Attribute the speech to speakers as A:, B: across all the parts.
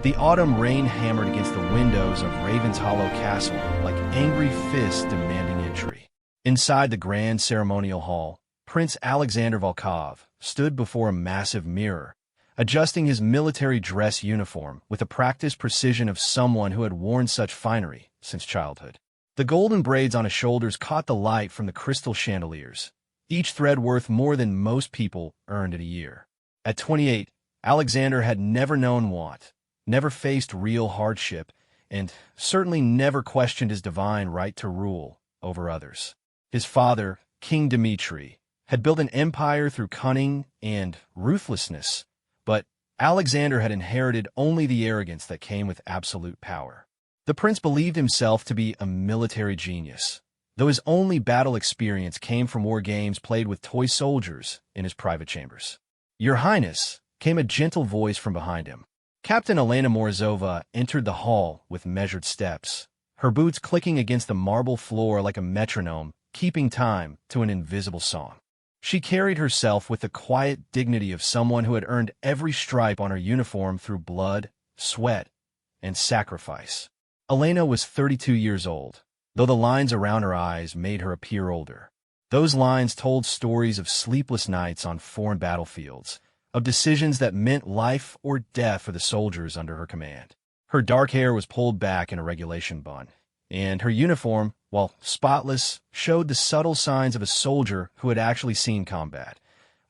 A: The autumn rain hammered against the windows of Raven's Hollow Castle like angry fists demanding entry. Inside the grand ceremonial hall, Prince Alexander Volkov stood before a massive mirror, adjusting his military dress uniform with the practiced precision of someone who had worn such finery since childhood. The golden braids on his shoulders caught the light from the crystal chandeliers, each thread worth more than most people earned in a year. At 28, Alexander had never known want, never faced real hardship, and certainly never questioned his divine right to rule over others. His father, King Dmitri, had built an empire through cunning and ruthlessness, but Alexander had inherited only the arrogance that came with absolute power. The prince believed himself to be a military genius, though his only battle experience came from war games played with toy soldiers in his private chambers. "Your Highness," came a gentle voice from behind him. Captain Elena Morozova entered the hall with measured steps, her boots clicking against the marble floor like a metronome, keeping time to an invisible song. She carried herself with the quiet dignity of someone who had earned every stripe on her uniform through blood, sweat, and sacrifice. Elena was 32 years old, though the lines around her eyes made her appear older. Those lines told stories of sleepless nights on foreign battlefields, of decisions that meant life or death for the soldiers under her command. Her dark hair was pulled back in a regulation bun, and her uniform, while spotless, showed the subtle signs of a soldier who had actually seen combat.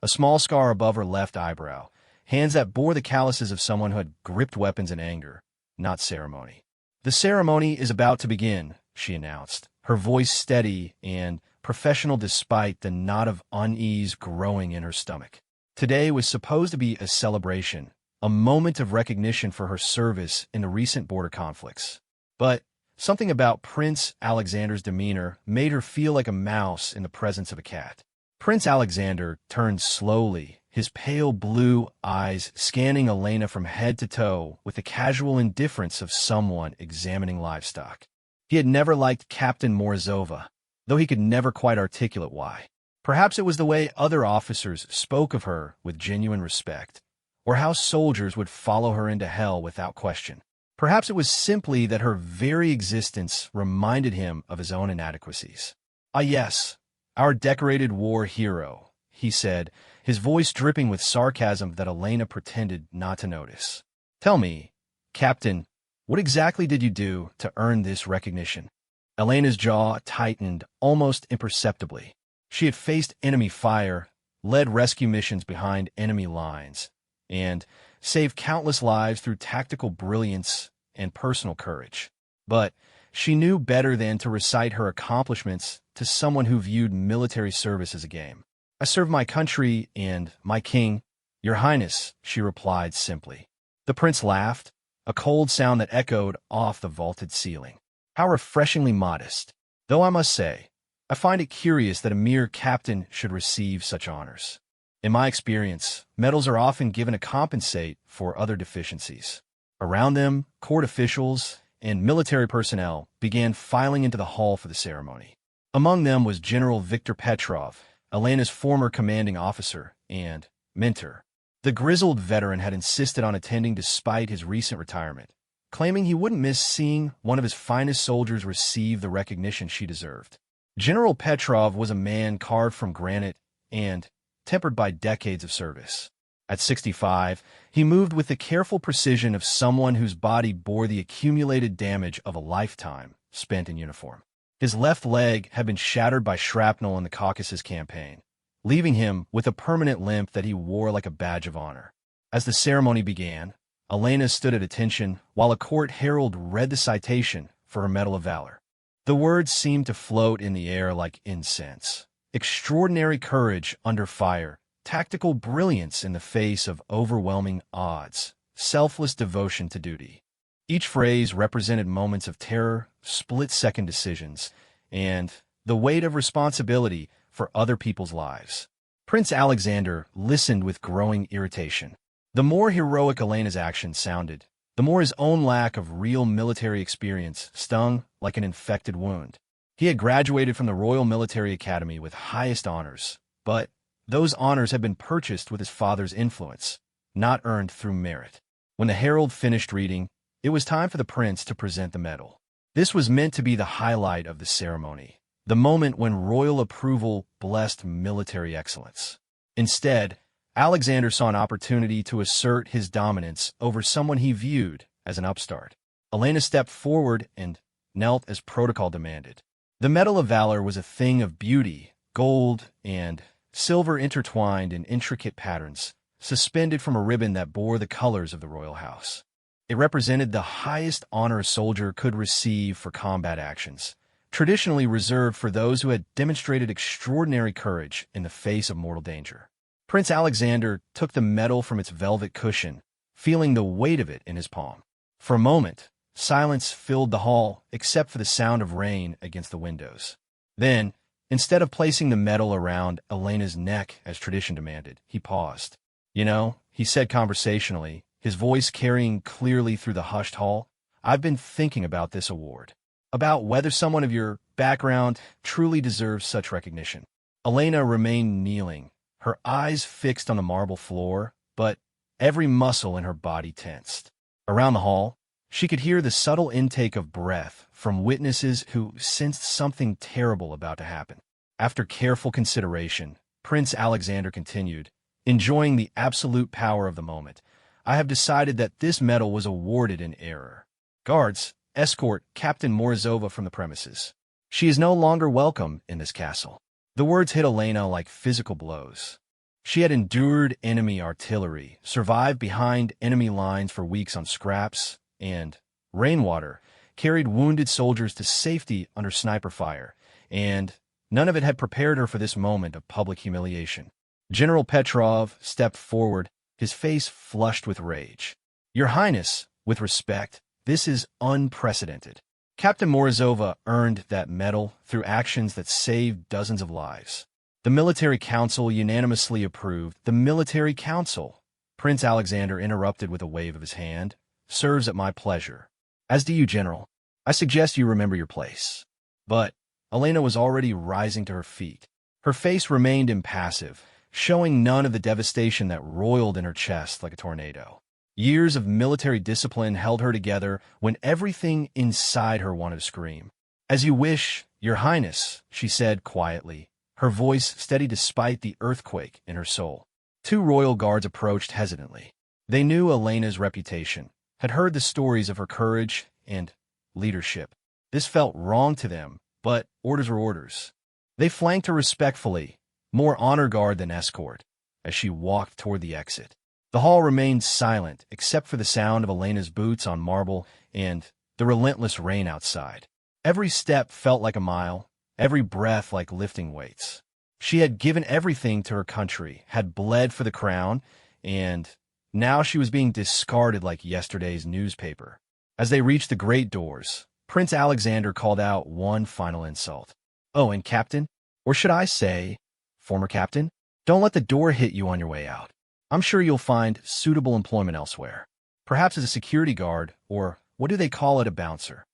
A: A small scar above her left eyebrow, hands that bore the calluses of someone who had gripped weapons in anger, not ceremony. "The ceremony is about to begin," she announced, her voice steady and professional despite the knot of unease growing in her stomach. Today was supposed to be a celebration, a moment of recognition for her service in the recent border conflicts. But something about Prince Alexander's demeanor made her feel like a mouse in the presence of a cat. Prince Alexander turned slowly, his pale blue eyes scanning Elena from head to toe with the casual indifference of someone examining livestock. He had never liked Captain Morozova, though he could never quite articulate why. Perhaps it was the way other officers spoke of her with genuine respect, or how soldiers would follow her into hell without question. Perhaps it was simply that her very existence reminded him of his own inadequacies. "Ah yes, our decorated war hero," he said, his voice dripping with sarcasm that Elena pretended not to notice. "Tell me, Captain, what exactly did you do to earn this recognition?" Elena's jaw tightened almost imperceptibly. She had faced enemy fire, led rescue missions behind enemy lines, and saved countless lives through tactical brilliance and personal courage. But she knew better than to recite her accomplishments to someone who viewed military service as a game. "I serve my country and my king, Your Highness," she replied simply. The prince laughed, a cold sound that echoed off the vaulted ceiling. "How refreshingly modest. Though I must say, I find it curious that a mere captain should receive such honors. In my experience, medals are often given to compensate for other deficiencies." Around them, court officials and military personnel began filing into the hall for the ceremony. Among them was General Viktor Petrov, Elena's former commanding officer and mentor. The grizzled veteran had insisted on attending despite his recent retirement, claiming he wouldn't miss seeing one of his finest soldiers receive the recognition she deserved. General Petrov was a man carved from granite and tempered by decades of service. At 65, he moved with the careful precision of someone whose body bore the accumulated damage of a lifetime spent in uniform. His left leg had been shattered by shrapnel in the Caucasus campaign, leaving him with a permanent limp that he wore like a badge of honor. As the ceremony began, Elena stood at attention while a court herald read the citation for her Medal of Valor. The words seemed to float in the air like incense. Extraordinary courage under fire, tactical brilliance in the face of overwhelming odds, selfless devotion to duty. Each phrase represented moments of terror, split-second decisions, and the weight of responsibility for other people's lives. Prince Alexander listened with growing irritation. The more heroic Elena's actions sounded, the more his own lack of real military experience stung like an infected wound. He had graduated from the Royal Military Academy with highest honors, but those honors had been purchased with his father's influence, not earned through merit. When the herald finished reading, it was time for the prince to present the medal. This was meant to be the highlight of the ceremony, the moment when royal approval blessed military excellence. Instead, Alexander saw an opportunity to assert his dominance over someone he viewed as an upstart. Elena stepped forward and knelt as protocol demanded. The Medal of Valor was a thing of beauty, gold and silver intertwined in intricate patterns, suspended from a ribbon that bore the colors of the royal house. It represented the highest honor a soldier could receive for combat actions, traditionally reserved for those who had demonstrated extraordinary courage in the face of mortal danger. Prince Alexander took the medal from its velvet cushion, feeling the weight of it in his palm. For a moment, silence filled the hall except for the sound of rain against the windows. Then, instead of placing the medal around Elena's neck as tradition demanded, he paused. "You know," he said conversationally, his voice carrying clearly through the hushed hall, "I've been thinking about this award, about whether someone of your background truly deserves such recognition." Elena remained kneeling, her eyes fixed on the marble floor, but every muscle in her body tensed. Around the hall, she could hear the subtle intake of breath from witnesses who sensed something terrible about to happen. After careful consideration, Prince Alexander continued, enjoying the absolute power of the moment, "I have decided that this medal was awarded in error. Guards, escort Captain Morozova from the premises. She is no longer welcome in this castle." The words hit Elena like physical blows. She had endured enemy artillery, survived behind enemy lines for weeks on scraps, and rainwater, carried wounded soldiers to safety under sniper fire, and none of it had prepared her for this moment of public humiliation. General Petrov stepped forward, his face flushed with rage. "Your Highness, with respect, this is unprecedented. Captain Morozova earned that medal through actions that saved dozens of lives. The military council unanimously approved." "The military council," Prince Alexander interrupted with a wave of his hand, "serves at my pleasure. As do you, General. I suggest you remember your place." But Elena was already rising to her feet. Her face remained impassive, showing none of the devastation that roiled in her chest like a tornado. Years of military discipline held her together when everything inside her wanted to scream. "As you wish, Your Highness," she said quietly, her voice steady despite the earthquake in her soul. Two royal guards approached hesitantly. They knew Elena's reputation, had heard the stories of her courage and leadership. This felt wrong to them, but orders were orders. They flanked her respectfully, more honor guard than escort, as she walked toward the exit. The hall remained silent except for the sound of Elena's boots on marble and the relentless rain outside. Every step felt like a mile, every breath like lifting weights. She had given everything to her country, had bled for the crown, and now she was being discarded like yesterday's newspaper. As they reached the great doors, Prince Alexander called out one final insult. "Oh, and Captain, or should I say, former Captain, don't let the door hit you on your way out. I'm sure you'll find suitable employment elsewhere. Perhaps as a security guard, or what do they call it, a bouncer."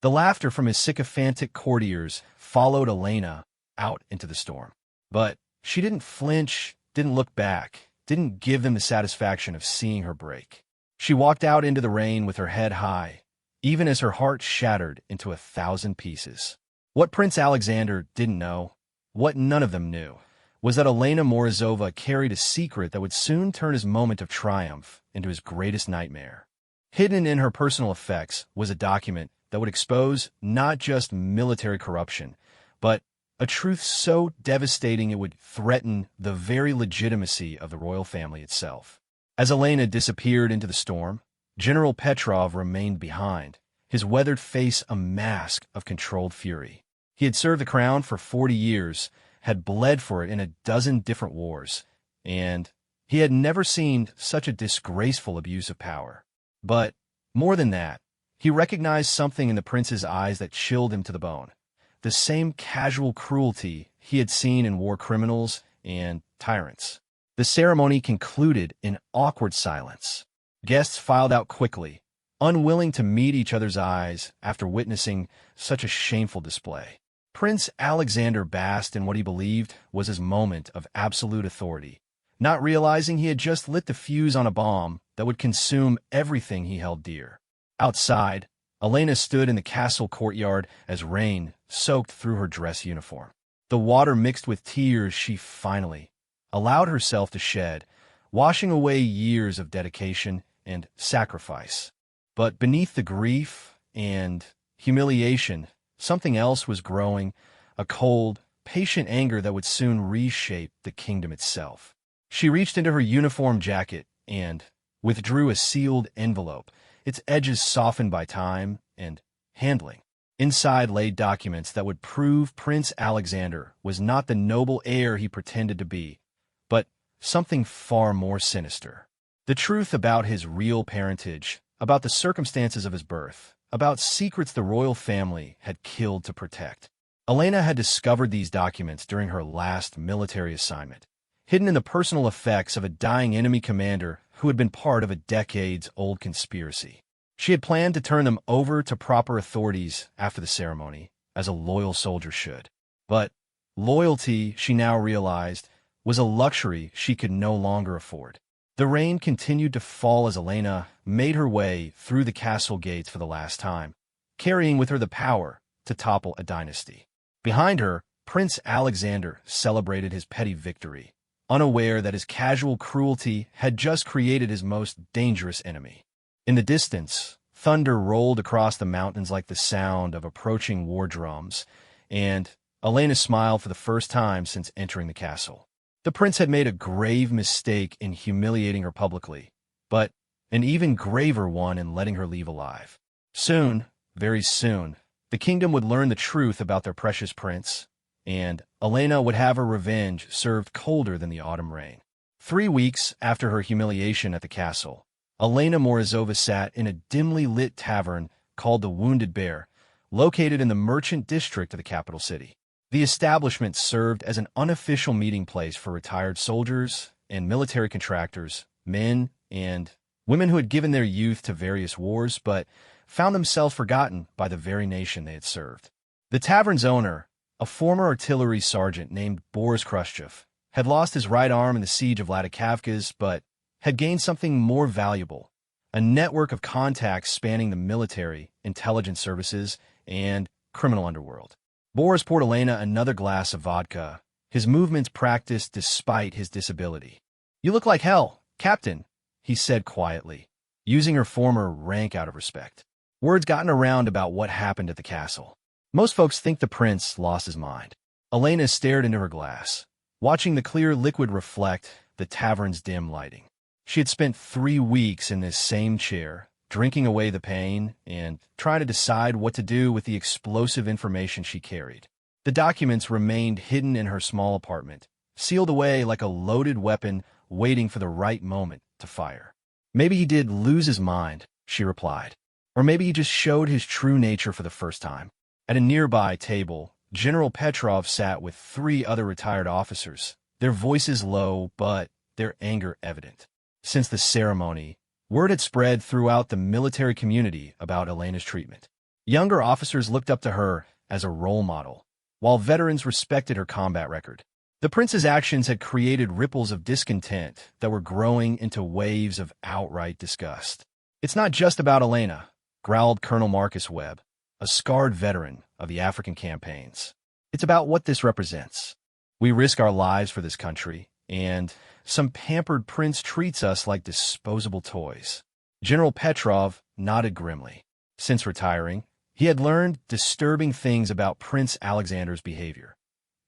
A: The laughter from his sycophantic courtiers followed Elena out into the storm. But she didn't flinch, didn't look back, didn't give them the satisfaction of seeing her break. She walked out into the rain with her head high, even as her heart shattered into 1,000 pieces. What Prince Alexander didn't know, what none of them knew, was that Elena Morozova carried a secret that would soon turn his moment of triumph into his greatest nightmare. Hidden in her personal effects was a document that would expose not just military corruption, but a truth so devastating it would threaten the very legitimacy of the royal family itself. As Elena disappeared into the storm, General Petrov remained behind, his weathered face a mask of controlled fury. He had served the crown for 40 years, had bled for it in a dozen different wars, and he had never seen such a disgraceful abuse of power. But more than that, he recognized something in the prince's eyes that chilled him to the bone. The same casual cruelty he had seen in war criminals and tyrants. The ceremony concluded in awkward silence. Guests filed out quickly, unwilling to meet each other's eyes after witnessing such a shameful display. Prince Alexander basked in what he believed was his moment of absolute authority, not realizing he had just lit the fuse on a bomb that would consume everything he held dear. Outside, Elena stood in the castle courtyard as rain soaked through her dress uniform. The water mixed with tears she finally allowed herself to shed, washing away years of dedication and sacrifice. But beneath the grief and humiliation, something else was growing, a cold, patient anger that would soon reshape the kingdom itself. She reached into her uniform jacket and withdrew a sealed envelope, its edges softened by time and handling. Inside lay documents that would prove Prince Alexander was not the noble heir he pretended to be, but something far more sinister. The truth about his real parentage, about the circumstances of his birth, about secrets the royal family had killed to protect. Elena had discovered these documents during her last military assignment, hidden in the personal effects of a dying enemy commander who had been part of a decades-old conspiracy. She had planned to turn them over to proper authorities after the ceremony, as a loyal soldier should. But loyalty, she now realized, was a luxury she could no longer afford. The rain continued to fall as Elena made her way through the castle gates for the last time, carrying with her the power to topple a dynasty. Behind her, Prince Alexander celebrated his petty victory, unaware that his casual cruelty had just created his most dangerous enemy. In the distance, thunder rolled across the mountains like the sound of approaching war drums, and Elena smiled for the first time since entering the castle. The prince had made a grave mistake in humiliating her publicly, but an even graver one in letting her leave alive. Soon, very soon, the kingdom would learn the truth about their precious prince, and Elena would have her revenge served colder than the autumn rain. 3 weeks after her humiliation at the castle, Elena Morozova sat in a dimly lit tavern called the Wounded Bear, located in the merchant district of the capital city. The establishment served as an unofficial meeting place for retired soldiers and military contractors, men and women who had given their youth to various wars but found themselves forgotten by the very nation they had served. The tavern's owner, a former artillery sergeant named Boris Khrushchev, had lost his right arm in the siege of Vladikavkaz, but had gained something more valuable, a network of contacts spanning the military, intelligence services, and criminal underworld. Boris poured Elena another glass of vodka, his movements practiced despite his disability. "You look like hell, Captain," he said quietly, using her former rank out of respect. Word's gotten around about what happened at the castle. Most folks think the prince lost his mind. Elena stared into her glass, watching the clear liquid reflect the tavern's dim lighting. She had spent 3 weeks in this same chair, drinking away the pain and trying to decide what to do with the explosive information she carried. The documents remained hidden in her small apartment, sealed away like a loaded weapon waiting for the right moment to fire. "Maybe he did lose his mind," she replied. "Or maybe he just showed his true nature for the first time." At a nearby table, General Petrov sat with 3 other retired officers, their voices low but their anger evident. Since the ceremony, word had spread throughout the military community about Elena's treatment. Younger officers looked up to her as a role model, while veterans respected her combat record. The prince's actions had created ripples of discontent that were growing into waves of outright disgust. "It's not just about Elena," growled Colonel Marcus Webb, a scarred veteran of the African campaigns. "It's about what this represents. We risk our lives for this country, and some pampered prince treats us like disposable toys." General Petrov nodded grimly. Since retiring, he had learned disturbing things about Prince Alexander's behavior.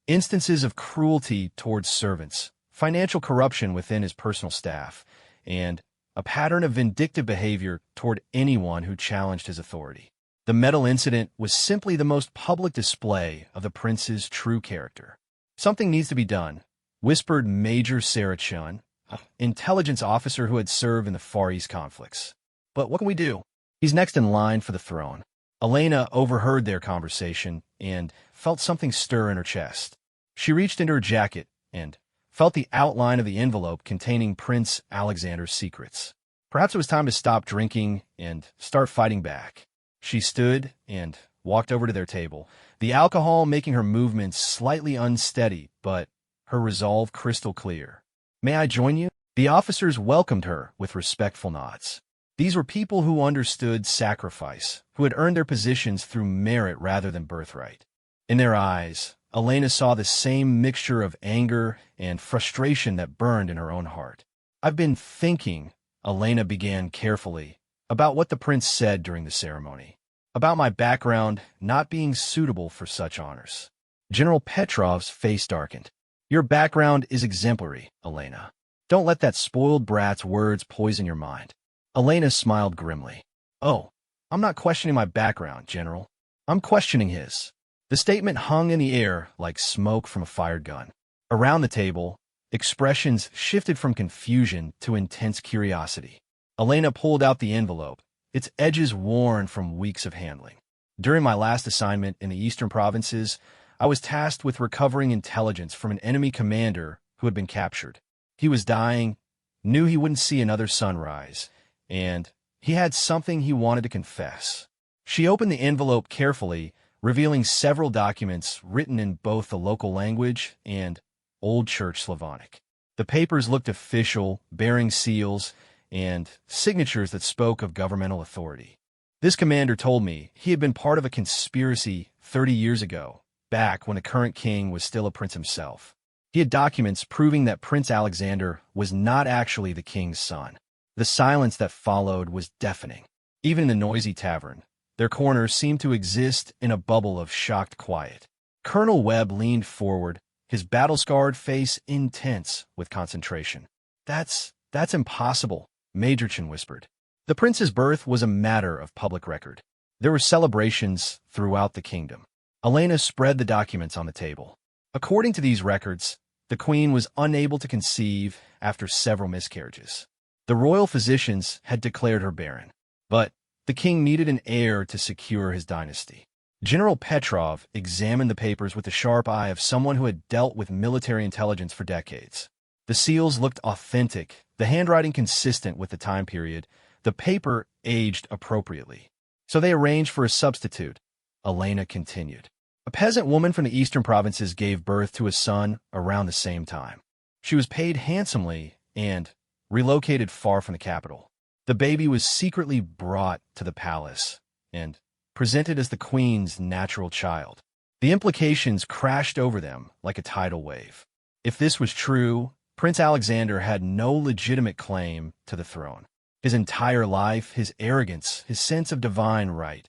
A: Instances of cruelty towards servants, financial corruption within his personal staff, and a pattern of vindictive behavior toward anyone who challenged his authority. The medal incident was simply the most public display of the prince's true character. "Something needs to be done," whispered Major Sarachun, an intelligence officer who had served in the Far East conflicts. "But what can we do? He's next in line for the throne." Elena overheard their conversation and felt something stir in her chest. She reached into her jacket and felt the outline of the envelope containing Prince Alexander's secrets. Perhaps it was time to stop drinking and start fighting back. She stood and walked over to their table, the alcohol making her movements slightly unsteady, but her resolve crystal clear. "May I join you?" The officers welcomed her with respectful nods. These were people who understood sacrifice, who had earned their positions through merit rather than birthright. In their eyes, Elena saw the same mixture of anger and frustration that burned in her own heart. "I've been thinking," Elena began carefully, "about what the prince said during the ceremony, about my background not being suitable for such honors." General Petrov's face darkened. "Your background is exemplary, Elena. Don't let that spoiled brat's words poison your mind." Elena smiled grimly. "Oh, I'm not questioning my background, General. I'm questioning his." The statement hung in the air like smoke from a fired gun. Around the table, expressions shifted from confusion to intense curiosity. Elena pulled out the envelope, its edges worn from weeks of handling. "During my last assignment in the eastern provinces, I was tasked with recovering intelligence from an enemy commander who had been captured. He was dying, knew he wouldn't see another sunrise, and he had something he wanted to confess." She opened the envelope carefully, revealing several documents written in both the local language and Old Church Slavonic. The papers looked official, bearing seals and signatures that spoke of governmental authority. "This commander told me he had been part of a conspiracy 30 years ago, back when the current king was still a prince himself. He had documents proving that Prince Alexander was not actually the king's son." The silence that followed was deafening. Even in the noisy tavern, their corners seemed to exist in a bubble of shocked quiet. Colonel Webb leaned forward, his battle-scarred face intense with concentration. That's impossible," Major Chen whispered. "The prince's birth was a matter of public record. There were celebrations throughout the kingdom." Elena spread the documents on the table. According to these records, the queen was unable to conceive after several miscarriages. The royal physicians had declared her barren, but the king needed an heir to secure his dynasty. General Petrov examined the papers with the sharp eye of someone who had dealt with military intelligence for decades. The seals looked authentic, the handwriting consistent with the time period, the paper aged appropriately. "So they arranged for a substitute," Elena continued. "A peasant woman from the eastern provinces gave birth to a son around the same time. She was paid handsomely and relocated far from the capital. The baby was secretly brought to the palace and presented as the queen's natural child. The implications crashed over them like a tidal wave. If this was true, Prince Alexander had no legitimate claim to the throne. His entire life, his arrogance, his sense of divine right,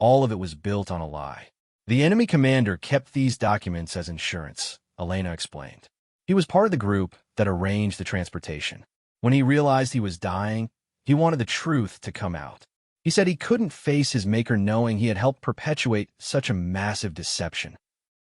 A: all of it was built on a lie. The enemy commander kept these documents as insurance," Elena explained. "He was part of the group that arranged the transportation. When he realized he was dying, he wanted the truth to come out. He said he couldn't face his maker knowing he had helped perpetuate such a massive deception."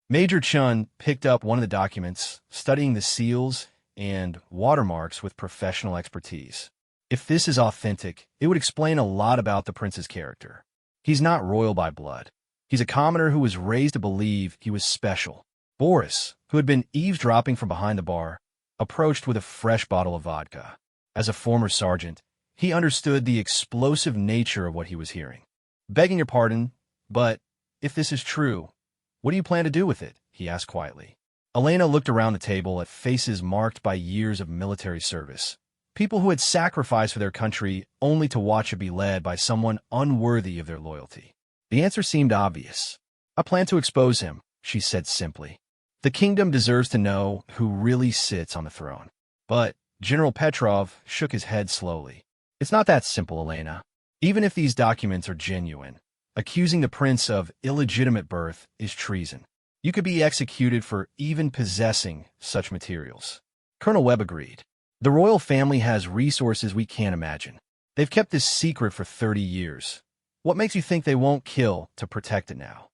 A: Major Chun picked up one of the documents, studying the seals and watermarks with professional expertise. "If this is authentic, it would explain a lot about the prince's character. He's not royal by blood. He's a commoner who was raised to believe he was special." Boris, who had been eavesdropping from behind the bar, approached with a fresh bottle of vodka. As a former sergeant, he understood the explosive nature of what he was hearing. "Begging your pardon, but if this is true, what do you plan to do with it?" he asked quietly. Elena looked around the table at faces marked by years of military service, people who had sacrificed for their country only to watch it be led by someone unworthy of their loyalty. The answer seemed obvious. "I plan to expose him," she said simply. "The kingdom deserves to know who really sits on the throne." But General Petrov shook his head slowly. "It's not that simple, Elena. Even if these documents are genuine, accusing the prince of illegitimate birth is treason. You could be executed for even possessing such materials." Colonel Webb agreed. "The royal family has resources we can't imagine. They've kept this secret for 30 years. What makes you think they won't kill to protect it now?"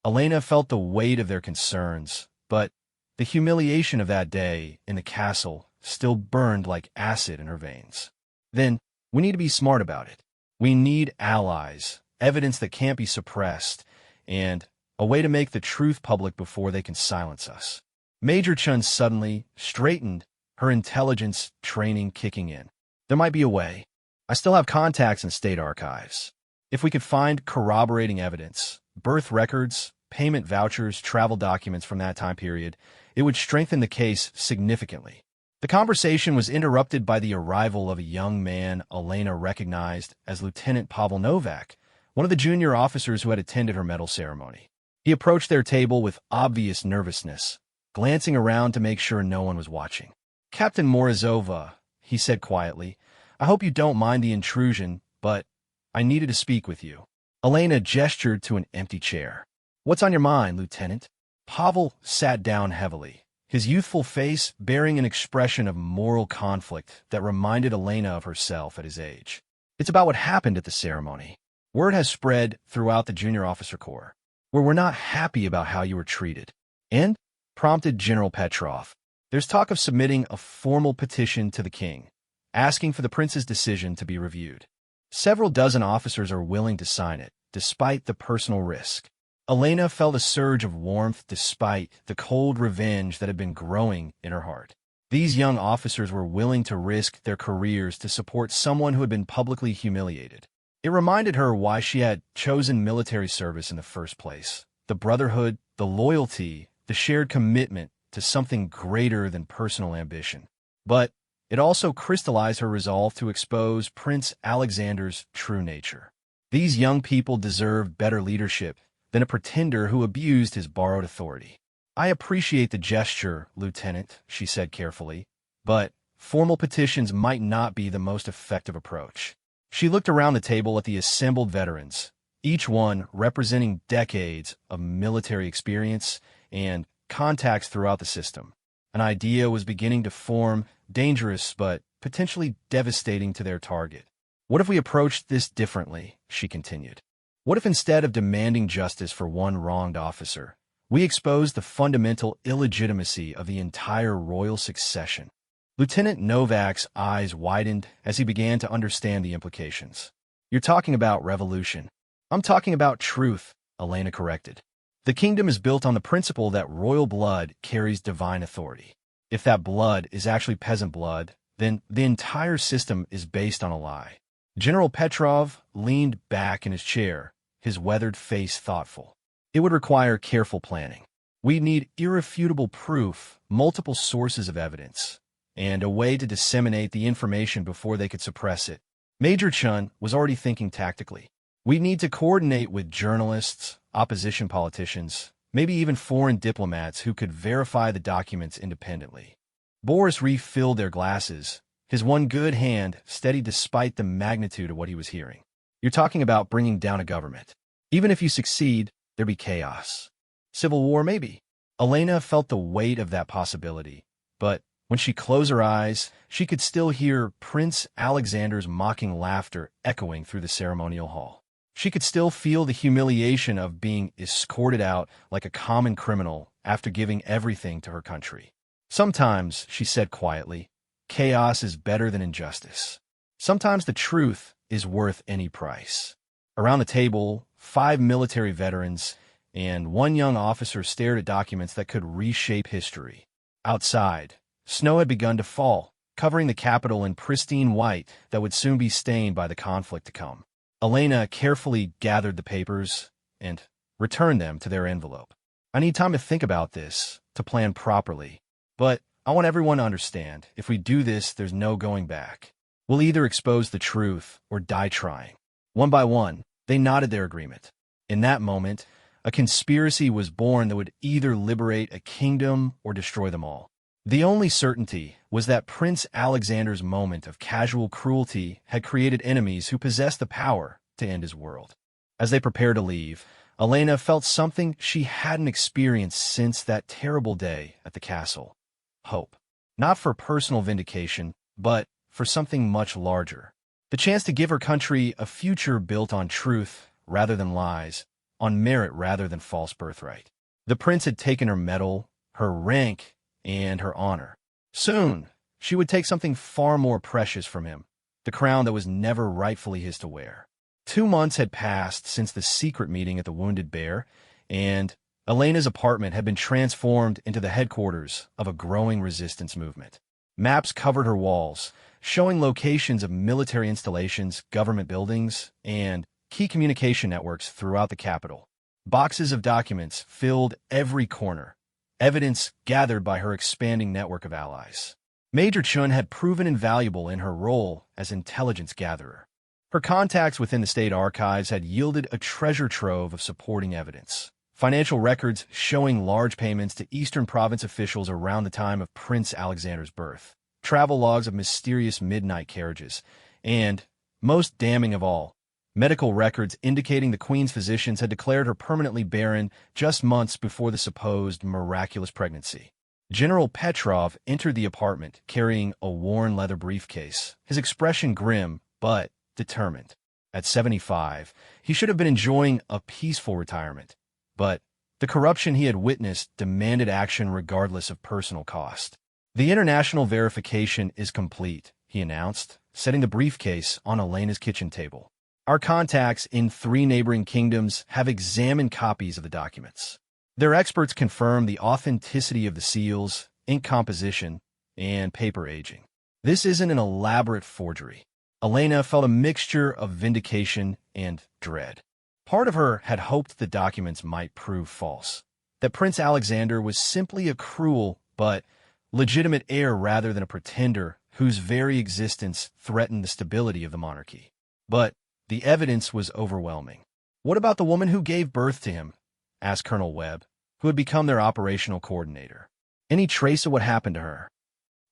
A: Elena felt the weight of their concerns, but the humiliation of that day in the castle still burned like acid in her veins. "Then we need to be smart about it. We need allies, evidence that can't be suppressed, and a way to make the truth public before they can silence us." Major Chun suddenly straightened, her intelligence training kicking in. "There might be a way. I still have contacts in state archives. If we could find corroborating evidence, birth records, payment vouchers, travel documents from that time period, it would strengthen the case significantly." The conversation was interrupted by the arrival of a young man Elena recognized as Lieutenant Pavel Novak, one of the junior officers who had attended her medal ceremony. He approached their table with obvious nervousness, glancing around to make sure no one was watching. "Captain Morozova," he said quietly, "I hope you don't mind the intrusion, but I needed to speak with you." Elena gestured to an empty chair. "What's on your mind, Lieutenant?" Pavel sat down heavily, his youthful face bearing an expression of moral conflict that reminded Elena of herself at his age. "It's about what happened at the ceremony. Word has spread throughout the junior officer corps, where we're not happy about how you were treated." "And?" prompted General Petrov. "There's talk of submitting a formal petition to the king, asking for the prince's decision to be reviewed. Several dozen officers are willing to sign it, despite the personal risk." Elena felt a surge of warmth despite the cold revenge that had been growing in her heart. These young officers were willing to risk their careers to support someone who had been publicly humiliated. It reminded her why she had chosen military service in the first place: the brotherhood, the loyalty, the shared commitment to something greater than personal ambition. But it also crystallized her resolve to expose Prince Alexander's true nature. These young people deserved better leadership than a pretender who abused his borrowed authority. "I appreciate the gesture, Lieutenant," she said carefully, "but formal petitions might not be the most effective approach." She looked around the table at the assembled veterans, each one representing decades of military experience and contacts throughout the system. An idea was beginning to form, dangerous but potentially devastating to their target. "What if we approached this differently?" she continued. "What if instead of demanding justice for one wronged officer, we exposed the fundamental illegitimacy of the entire royal succession?" Lieutenant Novak's eyes widened as he began to understand the implications. "You're talking about revolution." "I'm talking about truth," Elena corrected. "The kingdom is built on the principle that royal blood carries divine authority. If that blood is actually peasant blood, then the entire system is based on a lie." General Petrov leaned back in his chair, his weathered face thoughtful. "It would require careful planning. We'd need irrefutable proof, multiple sources of evidence, and a way to disseminate the information before they could suppress it." Major Chun was already thinking tactically. "We need to coordinate with journalists, opposition politicians, maybe even foreign diplomats who could verify the documents independently." Boris refilled their glasses, his one good hand steady despite the magnitude of what he was hearing. "You're talking about bringing down a government. Even if you succeed, there'd be chaos. Civil war, maybe." Elena felt the weight of that possibility, but when she closed her eyes, she could still hear Prince Alexander's mocking laughter echoing through the ceremonial hall. She could still feel the humiliation of being escorted out like a common criminal after giving everything to her country. "Sometimes," she said quietly, "chaos is better than injustice. Sometimes the truth is worth any price." Around the table, 5 military veterans and 1 young officer stared at documents that could reshape history. Outside, snow had begun to fall, covering the capital in pristine white that would soon be stained by the conflict to come. Elena carefully gathered the papers and returned them to their envelope. "I need time to think about this, to plan properly. But I want everyone to understand, if we do this, there's no going back. We'll either expose the truth or die trying." One by one, they nodded their agreement. In that moment, a conspiracy was born that would either liberate a kingdom or destroy them all. The only certainty was that Prince Alexander's moment of casual cruelty had created enemies who possessed the power to end his world. As they prepared to leave, Elena felt something she hadn't experienced since that terrible day at the castle. Hope. Not for personal vindication, but for something much larger. The chance to give her country a future built on truth rather than lies, on merit rather than false birthright. The prince had taken her medal, her rank, and her honor. Soon, she would take something far more precious from him, the crown that was never rightfully his to wear. 2 months had passed since the secret meeting at the Wounded Bear, and Elena's apartment had been transformed into the headquarters of a growing resistance movement. Maps covered her walls, showing locations of military installations, government buildings, and key communication networks throughout the capital. Boxes of documents filled every corner, evidence gathered by her expanding network of allies. Major Chun had proven invaluable in her role as intelligence gatherer. Her contacts within the state archives had yielded a treasure trove of supporting evidence. Financial records showing large payments to Eastern Province officials around the time of Prince Alexander's birth, travel logs of mysterious midnight carriages, and, most damning of all, medical records indicating the Queen's physicians had declared her permanently barren just months before the supposed miraculous pregnancy. General Petrov entered the apartment carrying a worn leather briefcase, his expression grim but determined. At 75, he should have been enjoying a peaceful retirement, but the corruption he had witnessed demanded action regardless of personal cost. The international verification is complete, he announced, setting the briefcase on Elena's kitchen table. Our contacts in 3 neighboring kingdoms have examined copies of the documents. Their experts confirm the authenticity of the seals, ink composition, and paper aging. This isn't an elaborate forgery. Elena felt a mixture of vindication and dread. Part of her had hoped the documents might prove false, that Prince Alexander was simply a cruel but legitimate heir rather than a pretender whose very existence threatened the stability of the monarchy. But the evidence was overwhelming. "What about the woman who gave birth to him?" asked Colonel Webb, who had become their operational coordinator. "Any trace of what happened to her?"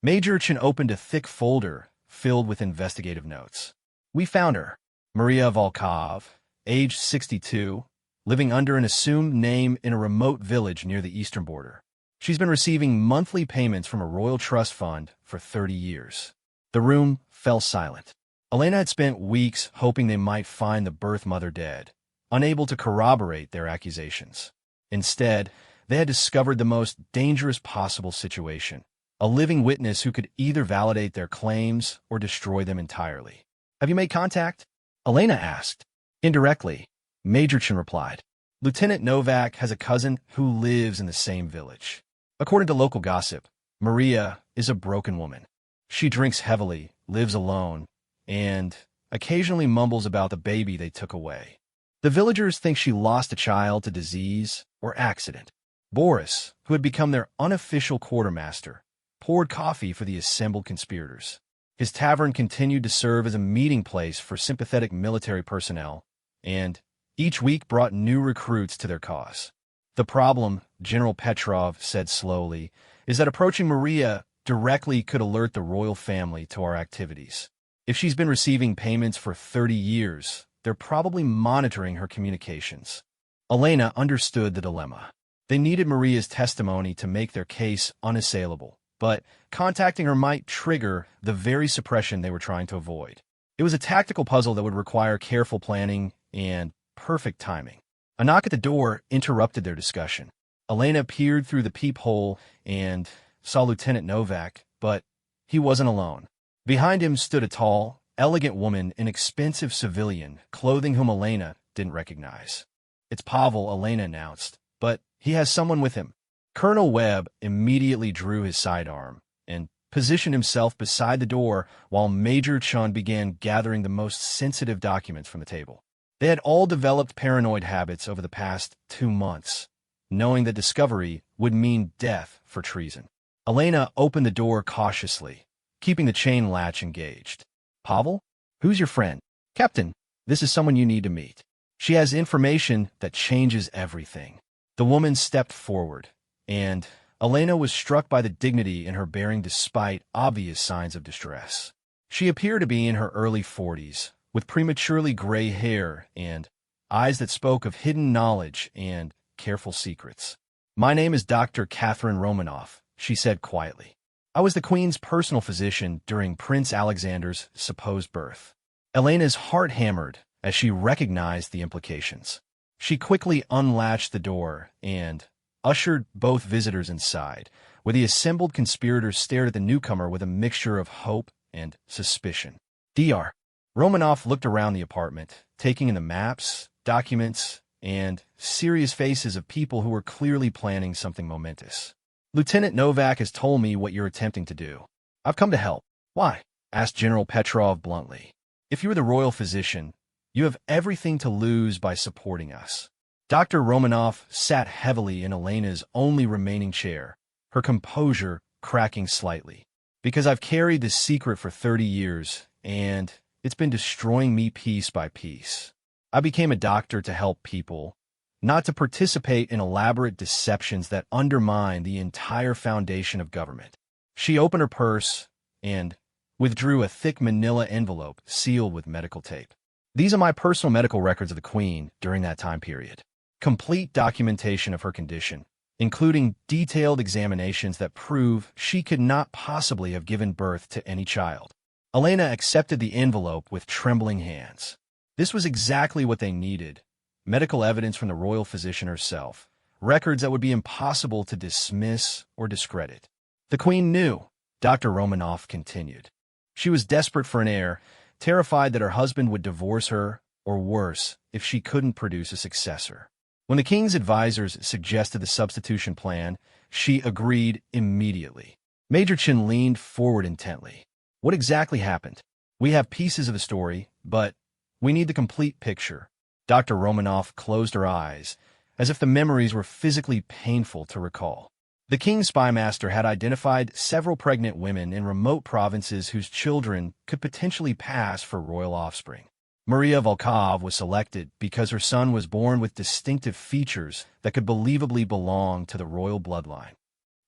A: Major Chin opened a thick folder filled with investigative notes. "We found her. Maria Volkov, age 62, living under an assumed name in a remote village near the eastern border. She's been receiving monthly payments from a royal trust fund for 30 years. The room fell silent. Elena had spent weeks hoping they might find the birth mother dead, unable to corroborate their accusations. Instead, they had discovered the most dangerous possible situation, a living witness who could either validate their claims or destroy them entirely. "Have you made contact?" Elena asked. "Indirectly," Major Chin replied. "Lieutenant Novak has a cousin who lives in the same village. According to local gossip, Maria is a broken woman. She drinks heavily, lives alone, and occasionally mumbles about the baby they took away. The villagers think she lost a child to disease or accident." Boris, who had become their unofficial quartermaster, poured coffee for the assembled conspirators. His tavern continued to serve as a meeting place for sympathetic military personnel, and each week brought new recruits to their cause. "The problem," General Petrov said slowly, "is that approaching Maria directly could alert the royal family to our activities. If she's been receiving payments for 30 years, they're probably monitoring her communications." Elena understood the dilemma. They needed Maria's testimony to make their case unassailable, but contacting her might trigger the very suppression they were trying to avoid. It was a tactical puzzle that would require careful planning and perfect timing. A knock at the door interrupted their discussion. Elena peered through the peephole and saw Lieutenant Novak, but he wasn't alone. Behind him stood a tall, elegant woman in expensive civilian clothing whom Elena didn't recognize. "It's Pavel," Elena announced, "but he has someone with him." Colonel Webb immediately drew his sidearm and positioned himself beside the door while Major Chun began gathering the most sensitive documents from the table. They had all developed paranoid habits over the past 2 months, knowing that discovery would mean death for treason. Elena opened the door cautiously, keeping the chain latch engaged. "Pavel? Who's your friend?" "Captain, this is someone you need to meet. She has information that changes everything." The woman stepped forward, and Elena was struck by the dignity in her bearing despite obvious signs of distress. She appeared to be in her early 40s, with prematurely gray hair and eyes that spoke of hidden knowledge and careful secrets. "My name is Dr. Catherine Romanoff," she said quietly. "I was the Queen's personal physician during Prince Alexander's supposed birth." Elena's heart hammered as she recognized the implications. She quickly unlatched the door and ushered both visitors inside, where the assembled conspirators stared at the newcomer with a mixture of hope and suspicion. "Dr. Romanoff looked around the apartment, taking in the maps, documents, and serious faces of people who were clearly planning something momentous. "Lieutenant Novak has told me what you're attempting to do. I've come to help." "Why?" asked General Petrov bluntly. "If you were the royal physician, you have everything to lose by supporting us." Dr. Romanoff sat heavily in Elena's only remaining chair, her composure cracking slightly. Because I've carried this secret for 30 years, and it's been destroying me piece by piece. I became a doctor to help people, not to participate in elaborate deceptions that undermine the entire foundation of government. She opened her purse and withdrew a thick manila envelope sealed with medical tape. These are my personal medical records of the Queen during that time period. Complete documentation of her condition, including detailed examinations that prove she could not possibly have given birth to any child. Elena accepted the envelope with trembling hands. This was exactly what they needed: medical evidence from the royal physician herself, records that would be impossible to dismiss or discredit. The Queen knew, Dr. Romanoff continued. She was desperate for an heir, terrified that her husband would divorce her, or worse, if she couldn't produce a successor. When the king's advisors suggested the substitution plan, she agreed immediately. Major Chin leaned forward intently. What exactly happened? We have pieces of the story, but we need the complete picture. Dr. Romanoff closed her eyes, as if the memories were physically painful to recall. The king's spymaster had identified several pregnant women in remote provinces whose children could potentially pass for royal offspring. Maria Volkov was selected because her son was born with distinctive features that could believably belong to the royal bloodline.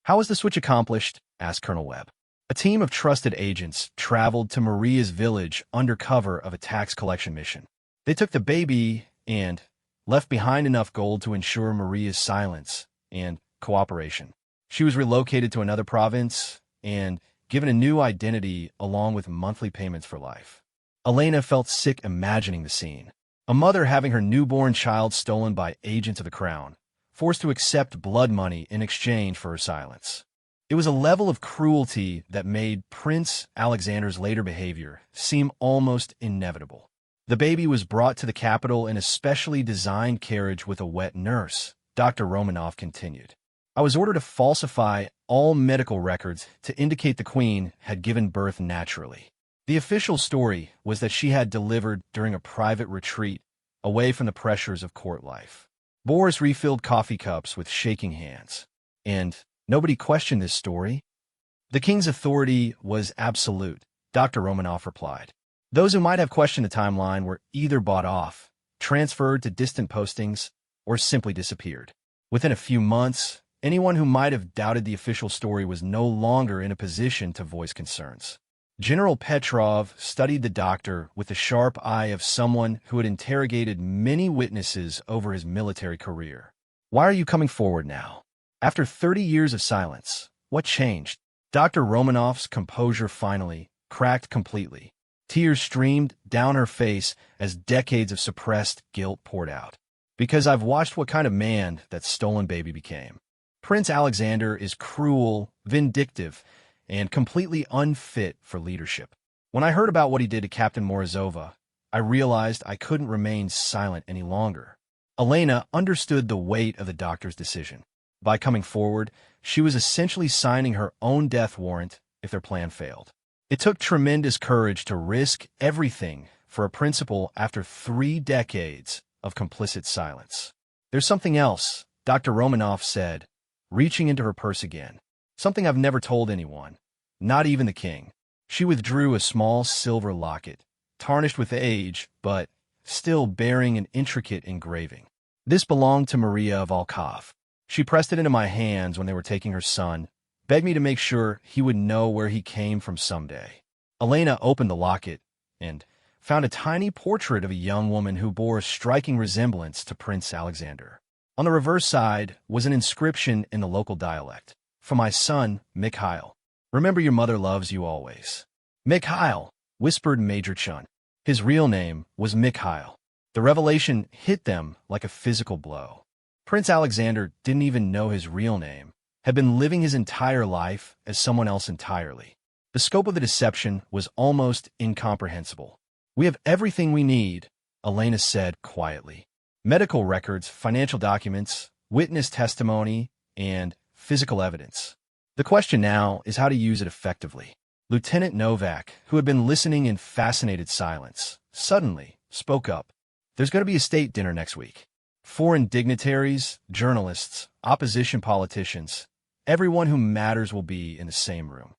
A: How was the switch accomplished? Asked Colonel Webb. A team of trusted agents traveled to Maria's village under cover of a tax collection mission. They took the baby and left behind enough gold to ensure Maria's silence and cooperation. She was relocated to another province and given a new identity along with monthly payments for life. Elena felt sick imagining the scene. A mother having her newborn child stolen by agents of the crown, forced to accept blood money in exchange for her silence. It was a level of cruelty that made Prince Alexander's later behavior seem almost inevitable. The baby was brought to the capital in a specially designed carriage with a wet nurse, Dr. Romanoff continued. I was ordered to falsify all medical records to indicate the Queen had given birth naturally. The official story was that she had delivered during a private retreat, away from the pressures of court life. Boris refilled coffee cups with shaking hands. And nobody questioned this story? The king's authority was absolute, Dr. Romanoff replied. Those who might have questioned the timeline were either bought off, transferred to distant postings, or simply disappeared. Within a few months, anyone who might have doubted the official story was no longer in a position to voice concerns. General Petrov studied the doctor with the sharp eye of someone who had interrogated many witnesses over his military career. Why are you coming forward now? After 30 years of silence, what changed? Dr. Romanoff's composure finally cracked completely. Tears streamed down her face as decades of suppressed guilt poured out. Because I've watched what kind of man that stolen baby became. Prince Alexander is cruel, vindictive, and completely unfit for leadership. When I heard about what he did to Captain Morozova, I realized I couldn't remain silent any longer. Elena understood the weight of the doctor's decision. By coming forward, she was essentially signing her own death warrant if their plan failed. It took tremendous courage to risk everything for a principal after 3 decades of complicit silence. There's something else, Dr. Romanoff said, reaching into her purse again. Something I've never told anyone, not even the king. She withdrew a small silver locket, tarnished with age, but still bearing an intricate engraving. This belonged to Maria Volkov. She pressed it into my hands when they were taking her son, begged me to make sure he would know where he came from someday. Elena opened the locket and found a tiny portrait of a young woman who bore a striking resemblance to Prince Alexander. On the reverse side was an inscription in the local dialect. For my son, Mikhail. Remember your mother loves you always. Mikhail, whispered Major Chun. His real name was Mikhail. The revelation hit them like a physical blow. Prince Alexander didn't even know his real name, had been living his entire life as someone else entirely. The scope of the deception was almost incomprehensible. We have everything we need, Elena said quietly. Medical records, financial documents, witness testimony, and physical evidence. The question now is how to use it effectively. Lieutenant Novak, who had been listening in fascinated silence, suddenly spoke up. There's going to be a state dinner next week. Foreign dignitaries, journalists, opposition politicians, everyone who matters will be in the same room.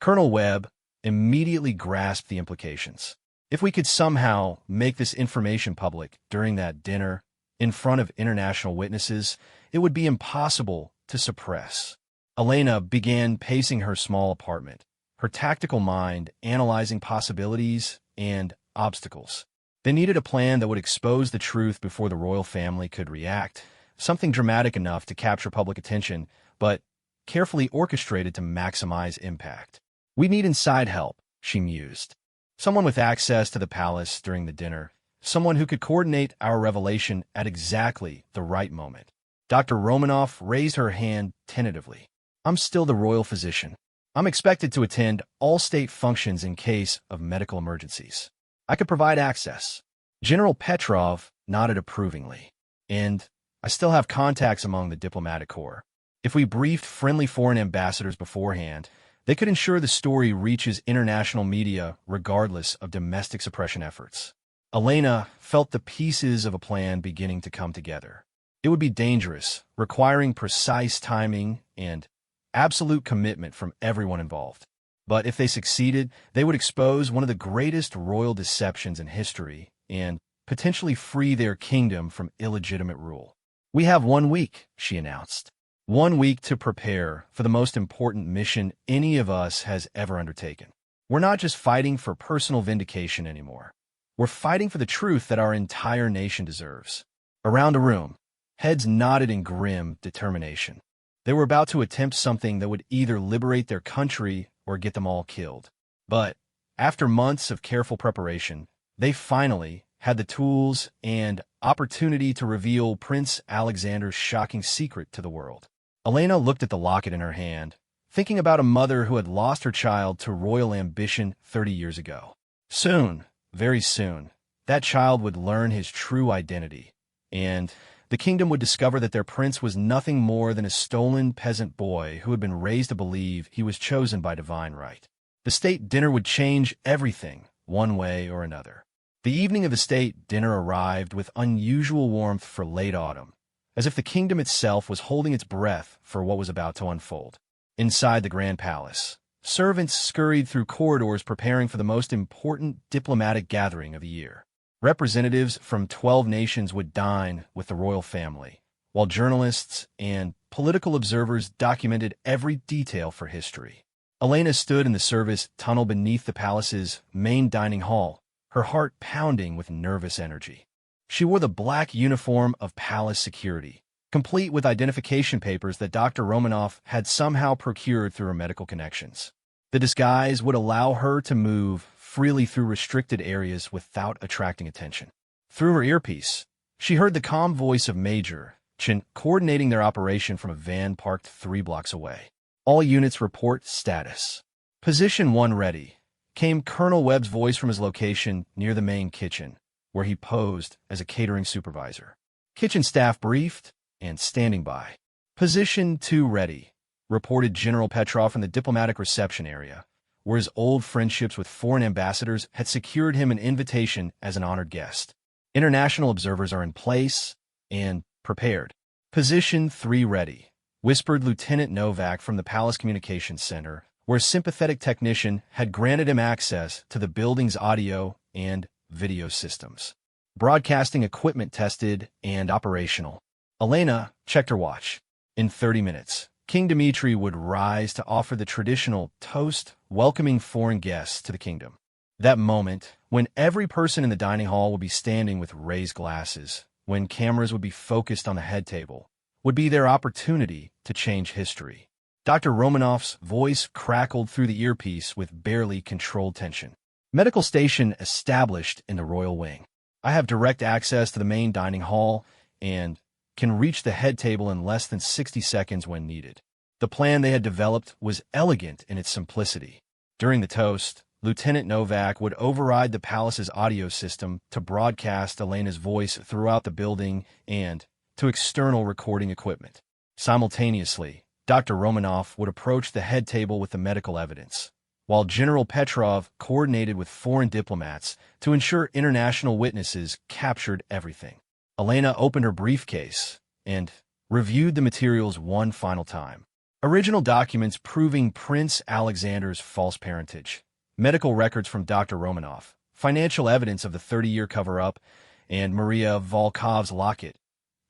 A: Colonel Webb immediately grasped the implications. If we could somehow make this information public during that dinner in front of international witnesses, it would be impossible to suppress. Elena began pacing her small apartment, her tactical mind analyzing possibilities and obstacles. They needed a plan that would expose the truth before the royal family could react, something dramatic enough to capture public attention, but carefully orchestrated to maximize impact. "We need inside help," she mused. "Someone with access to the palace during the dinner, someone who could coordinate our revelation at exactly the right moment." Dr. Romanoff raised her hand tentatively. "I'm still the royal physician. I'm expected to attend all state functions in case of medical emergencies. I could provide access." General Petrov nodded approvingly. "And I still have contacts among the diplomatic corps. If we briefed friendly foreign ambassadors beforehand, they could ensure the story reaches international media regardless of domestic suppression efforts." Elena felt the pieces of a plan beginning to come together. It would be dangerous, requiring precise timing and absolute commitment from everyone involved. But if they succeeded, they would expose one of the greatest royal deceptions in history and potentially free their kingdom from illegitimate rule. "We have 1 week," she announced. 1 week to prepare for the most important mission any of us has ever undertaken. We're not just fighting for personal vindication anymore. We're fighting for the truth that our entire nation deserves. Around the room, heads nodded in grim determination. They were about to attempt something that would either liberate their country or get them all killed. But after months of careful preparation, they finally had the tools and opportunity to reveal Prince Alexander's shocking secret to the world. Elena looked at the locket in her hand, thinking about a mother who had lost her child to royal ambition 30 years ago. Soon, very soon, that child would learn his true identity, and the kingdom would discover that their prince was nothing more than a stolen peasant boy who had been raised to believe he was chosen by divine right. The state dinner would change everything, one way or another. The evening of the state dinner arrived with unusual warmth for late autumn, as if the kingdom itself was holding its breath for what was about to unfold. Inside the grand palace, servants scurried through corridors preparing for the most important diplomatic gathering of the year. Representatives from 12 nations would dine with the royal family, while journalists and political observers documented every detail for history. Elena stood in the service tunnel beneath the palace's main dining hall, her heart pounding with nervous energy. She wore the black uniform of palace security, complete with identification papers that Dr. Romanoff had somehow procured through her medical connections. The disguise would allow her to move freely through restricted areas without attracting attention. Through her earpiece, she heard the calm voice of Major Chen coordinating their operation from a van parked 3 blocks away. "All units report status. Position 1 ready," came Colonel Webb's voice from his location near the main kitchen, where he posed as a catering supervisor. Kitchen staff briefed and standing by. "Position 2 ready," reported General Petrov from the diplomatic reception area, where his old friendships with foreign ambassadors had secured him an invitation as an honored guest. "International observers are in place and prepared." "Position 3 ready," whispered Lieutenant Novak from the Palace Communications Center, where a sympathetic technician had granted him access to the building's audio and video systems. "Broadcasting equipment tested and operational." Elena checked her watch. In 30 minutes, King Dmitri would rise to offer the traditional toast, welcoming foreign guests to the kingdom. That moment, when every person in the dining hall would be standing with raised glasses, when cameras would be focused on the head table, would be their opportunity to change history. Dr. Romanoff's voice crackled through the earpiece with barely controlled tension. "Medical station established in the royal wing. I have direct access to the main dining hall and can reach the head table in less than 60 seconds when needed." The plan they had developed was elegant in its simplicity. During the toast, Lieutenant Novak would override the palace's audio system to broadcast Elena's voice throughout the building and to external recording equipment. Simultaneously, Dr. Romanoff would approach the head table with the medical evidence, while General Petrov coordinated with foreign diplomats to ensure international witnesses captured everything. Elena opened her briefcase and reviewed the materials one final time. Original documents proving Prince Alexander's false parentage, medical records from Dr. Romanov, financial evidence of the 30-year cover-up, and Maria Volkov's locket.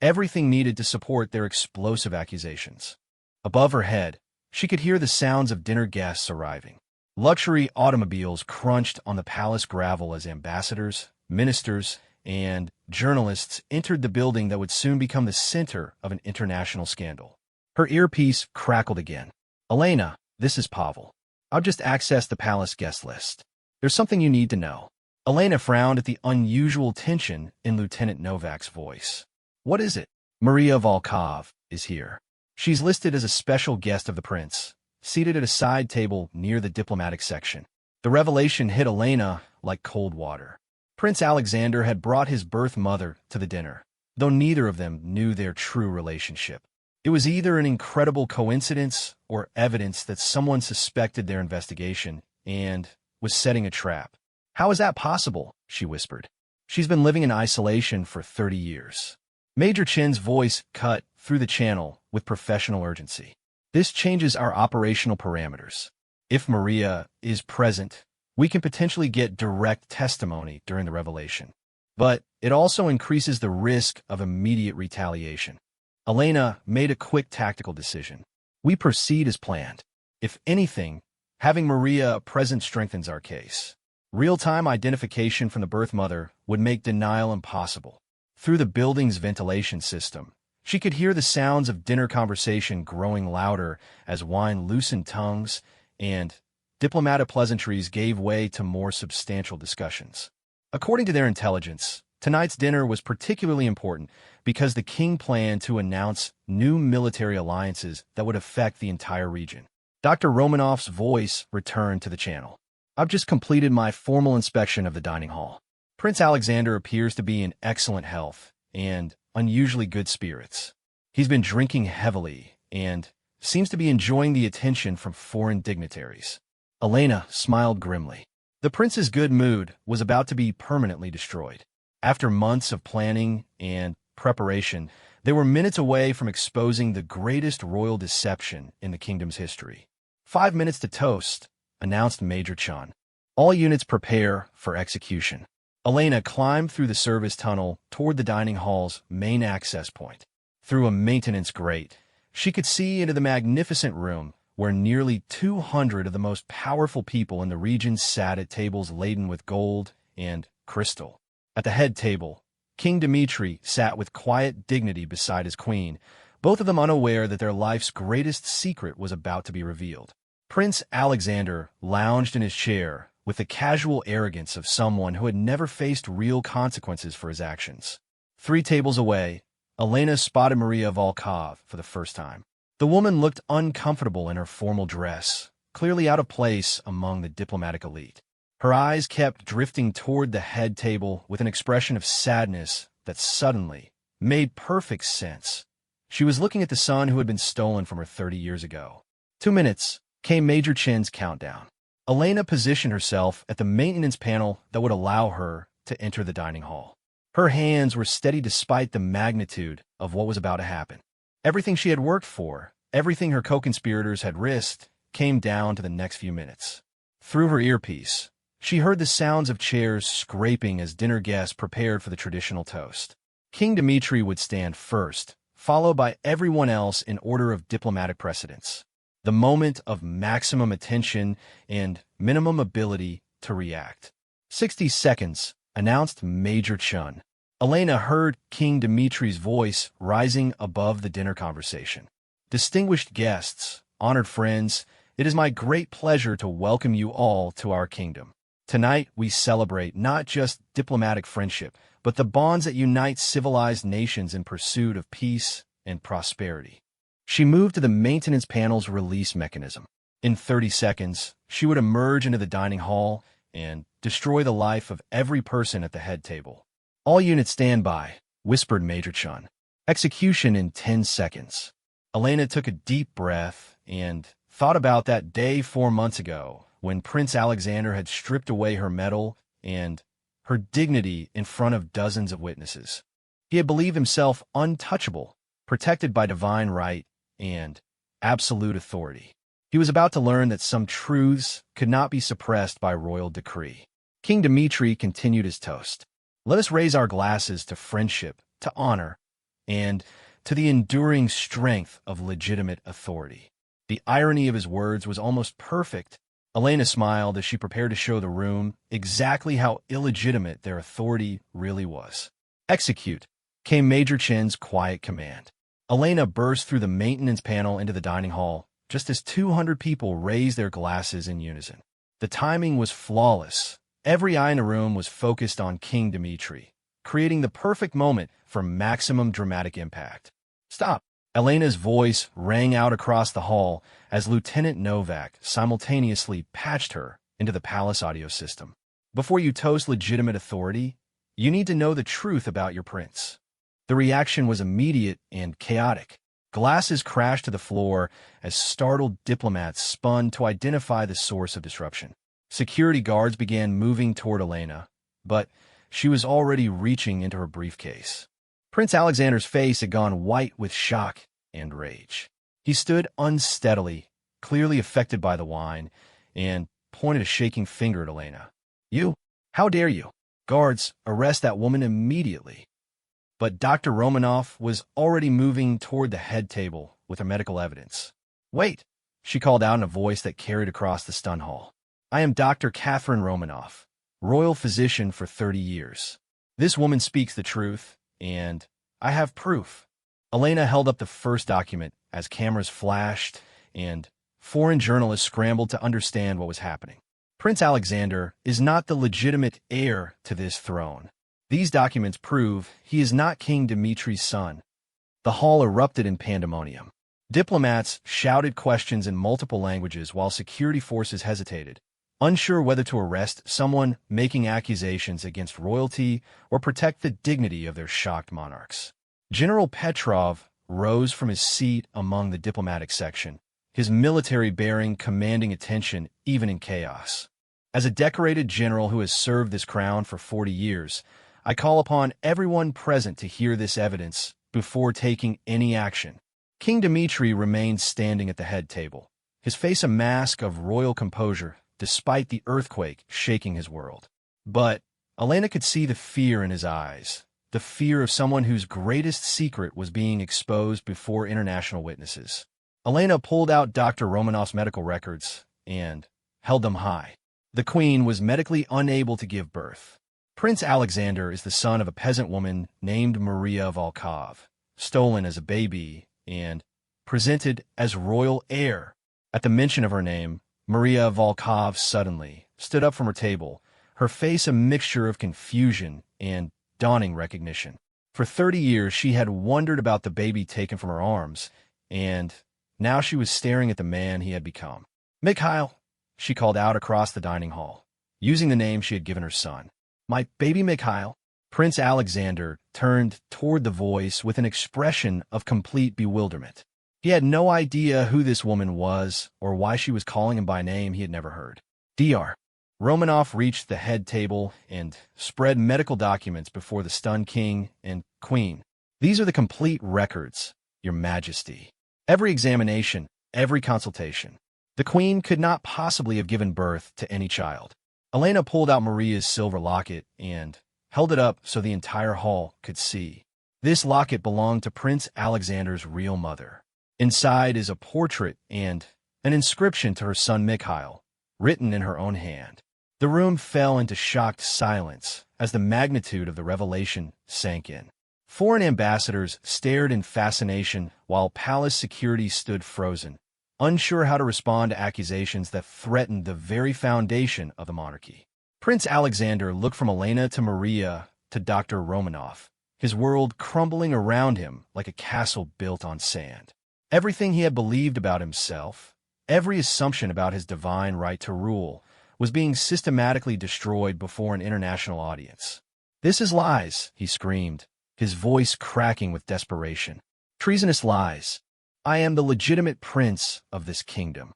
A: Everything needed to support their explosive accusations. Above her head, she could hear the sounds of dinner guests arriving. Luxury automobiles crunched on the palace gravel as ambassadors, ministers, and journalists entered the building that would soon become the center of an international scandal. Her earpiece crackled again. "Elena, this is Pavel. I've just accessed the palace guest list. There's something you need to know." Elena frowned at the unusual tension in Lieutenant Novak's voice. "What is it?" "Maria Volkov is here. She's listed as a special guest of the prince, seated at a side table near the diplomatic section." The revelation hit Elena like cold water. Prince Alexander had brought his birth mother to the dinner, though neither of them knew their true relationship. It was either an incredible coincidence or evidence that someone suspected their investigation and was setting a trap. "How is that possible?" she whispered. "She's been living in isolation for 30 years. Major Chen's voice cut through the channel with professional urgency. "This changes our operational parameters. If Maria is present, we can potentially get direct testimony during the revelation. But it also increases the risk of immediate retaliation." Elena made a quick tactical decision. "We proceed as planned. If anything, having Maria present strengthens our case. Real-time identification from the birth mother would make denial impossible." Through the building's ventilation system, she could hear the sounds of dinner conversation growing louder as wine loosened tongues and diplomatic pleasantries gave way to more substantial discussions. According to their intelligence, tonight's dinner was particularly important because the king planned to announce new military alliances that would affect the entire region. Dr. Romanov's voice returned to the channel. "I've just completed my formal inspection of the dining hall. Prince Alexander appears to be in excellent health and unusually good spirits. He's been drinking heavily and seems to be enjoying the attention from foreign dignitaries." Elena smiled grimly. The prince's good mood was about to be permanently destroyed. After months of planning and preparation, they were minutes away from exposing the greatest royal deception in the kingdom's history. "5 minutes to toast," announced Major Chen. "All units prepare for execution." Elena climbed through the service tunnel toward the dining hall's main access point. Through a maintenance grate, she could see into the magnificent room where nearly 200 of the most powerful people in the region sat at tables laden with gold and crystal. At the head table, King Dmitri sat with quiet dignity beside his queen, both of them unaware that their life's greatest secret was about to be revealed. Prince Alexander lounged in his chair with the casual arrogance of someone who had never faced real consequences for his actions. 3 tables away, Elena spotted Maria Volkov for the first time. The woman looked uncomfortable in her formal dress, clearly out of place among the diplomatic elite. Her eyes kept drifting toward the head table with an expression of sadness that suddenly made perfect sense. She was looking at the son who had been stolen from her 30 years ago. 2 minutes came Major Chen's countdown. Elena positioned herself at the maintenance panel that would allow her to enter the dining hall. Her hands were steady despite the magnitude of what was about to happen. Everything she had worked for, everything her co-conspirators had risked, came down to the next few minutes. Through her earpiece, she heard the sounds of chairs scraping as dinner guests prepared for the traditional toast. King Dmitri would stand first, followed by everyone else in order of diplomatic precedence. The moment of maximum attention and minimum ability to react. 60 seconds, announced Major Chen. Elena heard King Dmitri's voice rising above the dinner conversation. "Distinguished guests, honored friends, it is my great pleasure to welcome you all to our kingdom. Tonight, we celebrate not just diplomatic friendship, but the bonds that unite civilized nations in pursuit of peace and prosperity." She moved to the maintenance panel's release mechanism. In 30 seconds, she would emerge into the dining hall and destroy the life of every person at the head table. "All units stand by," whispered Major Chen. "Execution in 10 seconds." Elena took a deep breath and thought about that day 4 months ago when Prince Alexander had stripped away her medal and her dignity in front of dozens of witnesses. He had believed himself untouchable, protected by divine right, and absolute authority. He was about to learn that some truths could not be suppressed by royal decree. King Dmitri continued his toast. Let us raise our glasses to friendship, to honor, and to the enduring strength of legitimate authority. The irony of his words was almost perfect. Elena smiled as she prepared to show the room exactly how illegitimate their authority really was. Execute, came Major Chen's quiet command. Elena burst through the maintenance panel into the dining hall, just as 200 people raised their glasses in unison. The timing was flawless. Every eye in the room was focused on King Dmitri, creating the perfect moment for maximum dramatic impact. Stop! Elena's voice rang out across the hall as Lieutenant Novak simultaneously patched her into the palace audio system. Before you toast legitimate authority, you need to know the truth about your prince. The reaction was immediate and chaotic. Glasses crashed to the floor as startled diplomats spun to identify the source of disruption. Security guards began moving toward Elena, but she was already reaching into her briefcase. Prince Alexander's face had gone white with shock and rage. He stood unsteadily, clearly affected by the wine, and pointed a shaking finger at Elena. You? How dare you? Guards, arrest that woman immediately. But Dr. Romanov was already moving toward the head table with her medical evidence. Wait, she called out in a voice that carried across the stun hall. I am Dr. Catherine Romanov, royal physician for 30 years. This woman speaks the truth, and I have proof. Elena held up the first document as cameras flashed and foreign journalists scrambled to understand what was happening. Prince Alexander is not the legitimate heir to this throne. These documents prove he is not King Dmitri's son. The hall erupted in pandemonium. Diplomats shouted questions in multiple languages while security forces hesitated, unsure whether to arrest someone making accusations against royalty or protect the dignity of their shocked monarchs. General Petrov rose from his seat among the diplomatic section, his military bearing commanding attention even in chaos. As a decorated general who has served this crown for 40 years, I call upon everyone present to hear this evidence before taking any action. King Dmitri remained standing at the head table, his face a mask of royal composure, despite the earthquake shaking his world. But Elena could see the fear in his eyes, the fear of someone whose greatest secret was being exposed before international witnesses. Elena pulled out Dr. Romanov's medical records and held them high. The queen was medically unable to give birth. Prince Alexander is the son of a peasant woman named Maria Volkov, stolen as a baby and presented as royal heir. At the mention of her name, Maria Volkov suddenly stood up from her table, her face a mixture of confusion and dawning recognition. For 30 years, she had wondered about the baby taken from her arms, and now she was staring at the man he had become. Mikhail, she called out across the dining hall, using the name she had given her son. My baby Mikhail. Prince Alexander turned toward the voice with an expression of complete bewilderment. He had no idea who this woman was or why she was calling him by a name he had never heard. Dr. Romanov reached the head table and spread medical documents before the stunned king and queen. These are the complete records, Your Majesty. Every examination, every consultation. The queen could not possibly have given birth to any child. Elena pulled out Maria's silver locket and held it up so the entire hall could see. This locket belonged to Prince Alexander's real mother. Inside is a portrait and an inscription to her son Mikhail, written in her own hand. The room fell into shocked silence as the magnitude of the revelation sank in. Foreign ambassadors stared in fascination while palace security stood frozen, unsure how to respond to accusations that threatened the very foundation of the monarchy. Prince Alexander looked from Elena to Maria to Dr. Romanov, his world crumbling around him like a castle built on sand. Everything he had believed about himself, every assumption about his divine right to rule, was being systematically destroyed before an international audience. This is lies, he screamed, his voice cracking with desperation. Treasonous lies. I am the legitimate prince of this kingdom.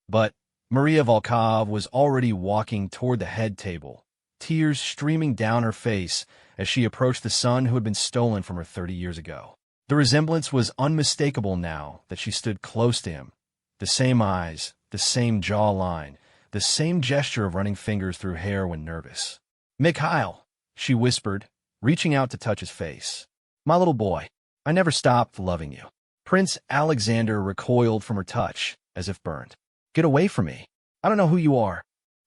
A: But Maria Volkov was already walking toward the head table, tears streaming down her face as she approached the son who had been stolen from her 30 years ago. The resemblance was unmistakable now that she stood close to him. The same eyes, the same jawline, the same gesture of running fingers through hair when nervous. "Mikhail," she whispered, reaching out to touch his face. "My little boy, I never stopped loving you." Prince Alexander recoiled from her touch, as if burned. "Get away from me. I don't know who you are."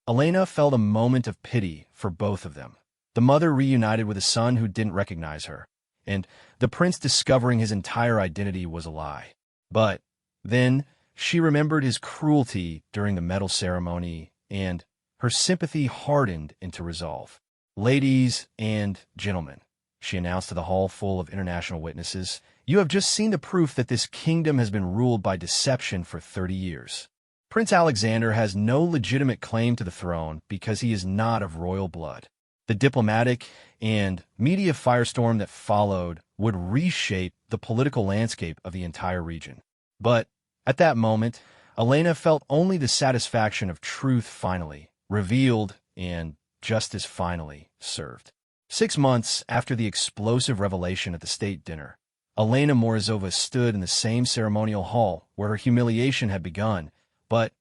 A: Elena felt a moment of pity for both of them. The mother reunited with a son who didn't recognize her, and the prince discovering his entire identity was a lie. But then she remembered his cruelty during the medal ceremony, and her sympathy hardened into resolve. "Ladies and gentlemen," she announced to the hall full of international witnesses, "you have just seen the proof that this kingdom has been ruled by deception for 30 years. Prince Alexander has no legitimate claim to the throne because he is not of royal blood." The diplomatic and media firestorm that followed would reshape the political landscape of the entire region. But at that moment, Elena felt only the satisfaction of truth finally revealed and justice finally served. 6 months after the explosive revelation at the state dinner, Elena Morozova stood in the same ceremonial hall where her humiliation had begun, but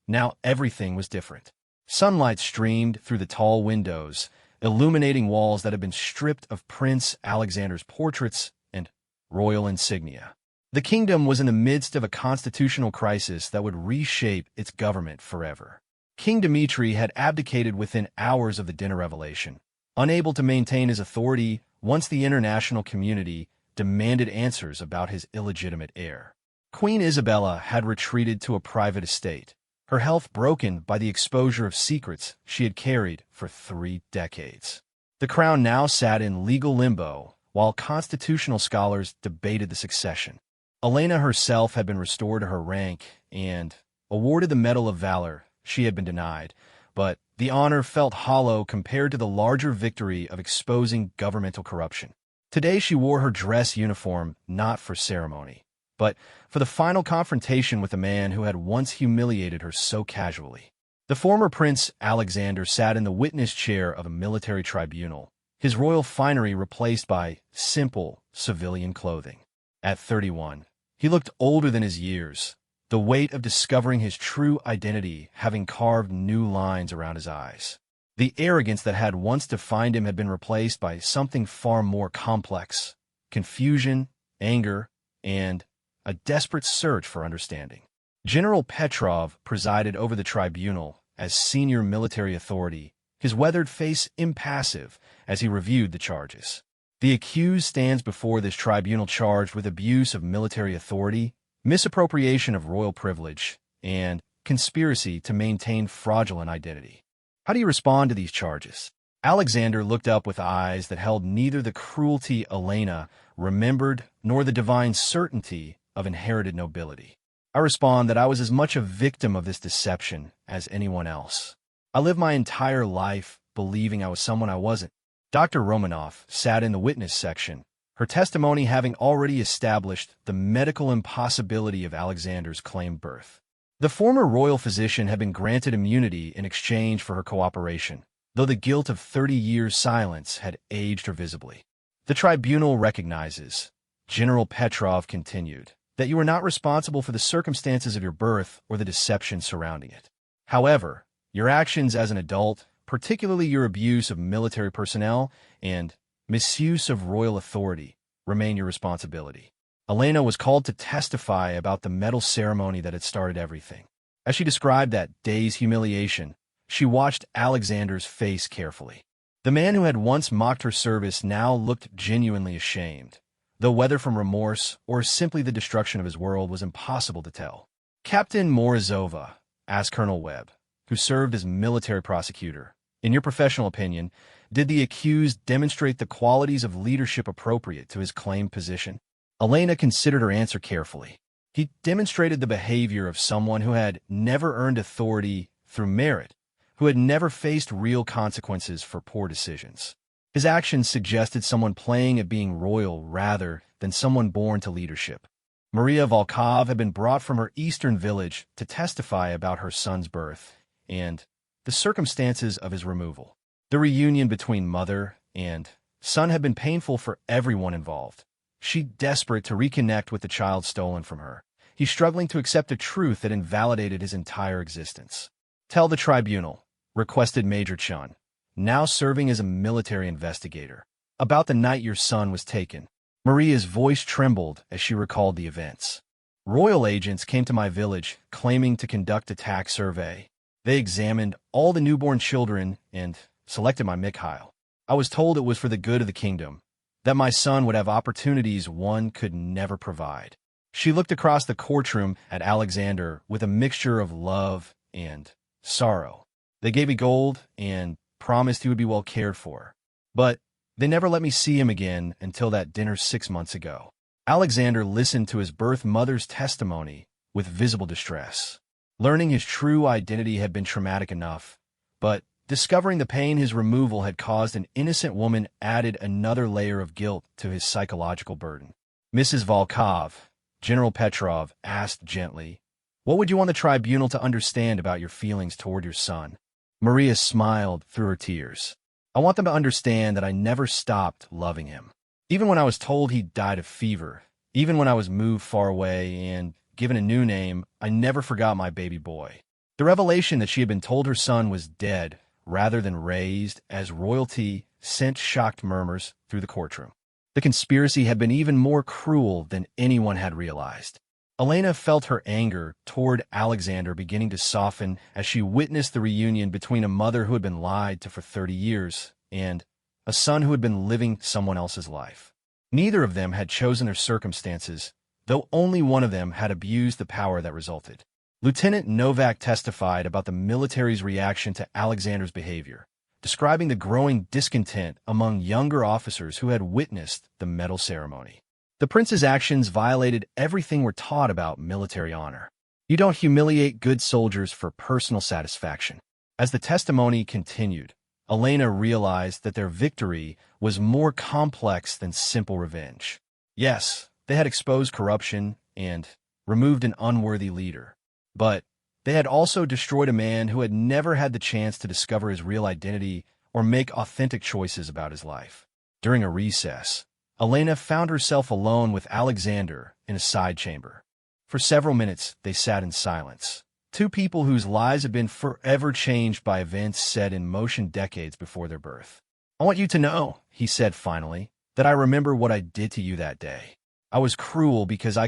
A: now everything was different. Sunlight streamed through the tall windows, illuminating walls that had been stripped of Prince Alexander's portraits and royal insignia. The kingdom was in the midst of a constitutional crisis that would reshape its government forever. King Dmitri had abdicated within hours of the dinner revelation, unable to maintain his authority once the international community demanded answers about his illegitimate heir. Queen Isabella had retreated to a private estate, her health broken by the exposure of secrets she had carried for 3 decades. The crown now sat in legal limbo, while constitutional scholars debated the succession. Elena herself had been restored to her rank and awarded the Medal of Valor she had been denied, but the honor felt hollow compared to the larger victory of exposing governmental corruption. Today she wore her dress uniform not for ceremony, but for the final confrontation with the man who had once humiliated her so casually. The former Prince Alexander sat in the witness chair of a military tribunal, his royal finery replaced by simple civilian clothing. At 31, he looked older than his years, the weight of discovering his true identity having carved new lines around his eyes. The arrogance that had once defined him had been replaced by something far more complex: confusion, anger, and a desperate search for understanding. General Petrov presided over the tribunal as senior military authority, his weathered face impassive as he reviewed the charges. The accused stands before this tribunal charged with abuse of military authority, misappropriation of royal privilege, and conspiracy to maintain fraudulent identity. How do you respond to these charges? Alexander looked up with eyes that held neither the cruelty Elena remembered nor the divine certainty of inherited nobility. I respond that I was as much a victim of this deception as anyone else. I lived my entire life believing I was someone I wasn't. Dr. Romanov sat in the witness section, her testimony having already established the medical impossibility of Alexander's claimed birth. The former royal physician had been granted immunity in exchange for her cooperation, though the guilt of 30 years' silence had aged her visibly. "The tribunal recognizes," General Petrov continued, "that you are not responsible for the circumstances of your birth or the deception surrounding it. However, your actions as an adult, particularly your abuse of military personnel and misuse of royal authority, remain your responsibility." Elena was called to testify about the medal ceremony that had started everything. As she described that day's humiliation, she watched Alexander's face carefully. The man who had once mocked her service now looked genuinely ashamed, though whether from remorse or simply the destruction of his world was impossible to tell. "Captain Morozova," asked Colonel Webb, who served as military prosecutor, "in your professional opinion, did the accused demonstrate the qualities of leadership appropriate to his claimed position?" Elena considered her answer carefully. "He demonstrated the behavior of someone who had never earned authority through merit, who had never faced real consequences for poor decisions. His actions suggested someone playing at being royal rather than someone born to leadership." Maria Volkov had been brought from her eastern village to testify about her son's birth and the circumstances of his removal. The reunion between mother and son had been painful for everyone involved. she desperate to reconnect with the child stolen from her. He's struggling to accept a truth that invalidated his entire existence. Tell the tribunal, requested Major Chun, now serving as a military investigator, about the night your son was taken. Maria's voice trembled as she recalled the events. Royal agents came to my village claiming to conduct a tax survey. They examined all the newborn children and selected my Mikhail. I was told it was for the good of the kingdom, that my son would have opportunities one could never provide. She looked across the courtroom at Alexander with a mixture of love and sorrow. They gave me gold and promised he would be well cared for. But they never let me see him again until that dinner 6 months ago. Alexander listened to his birth mother's testimony with visible distress. Learning his true identity had been traumatic enough, but discovering the pain his removal had caused an innocent woman added another layer of guilt to his psychological burden. Mrs. Volkov, General Petrov asked gently, "What would you want the tribunal to understand about your feelings toward your son?" Maria smiled through her tears. "I want them to understand that I never stopped loving him. Even when I was told he died of fever, even when I was moved far away and given a new name, I never forgot my baby boy." The revelation that she had been told her son was dead rather than raised as royalty sent shocked murmurs through the courtroom. The conspiracy had been even more cruel than anyone had realized. Elena felt her anger toward Alexander beginning to soften as she witnessed the reunion between a mother who had been lied to for 30 years and a son who had been living someone else's life. Neither of them had chosen their circumstances, though only one of them had abused the power that resulted. Lieutenant Novak testified about the military's reaction to Alexander's behavior, describing the growing discontent among younger officers who had witnessed the medal ceremony. The prince's actions violated everything we're taught about military honor. You don't humiliate good soldiers for personal satisfaction. As the testimony continued, Elena realized that their victory was more complex than simple revenge. Yes, they had exposed corruption and removed an unworthy leader, but they had also destroyed a man who had never had the chance to discover his real identity or make authentic choices about his life. During a recess, Elena found herself alone with Alexander in a side chamber. For several minutes, they sat in silence. Two people whose lives had been forever changed by events set in motion decades before their birth. "I want you to know," he said finally, "that I remember what I did to you that day. I was cruel because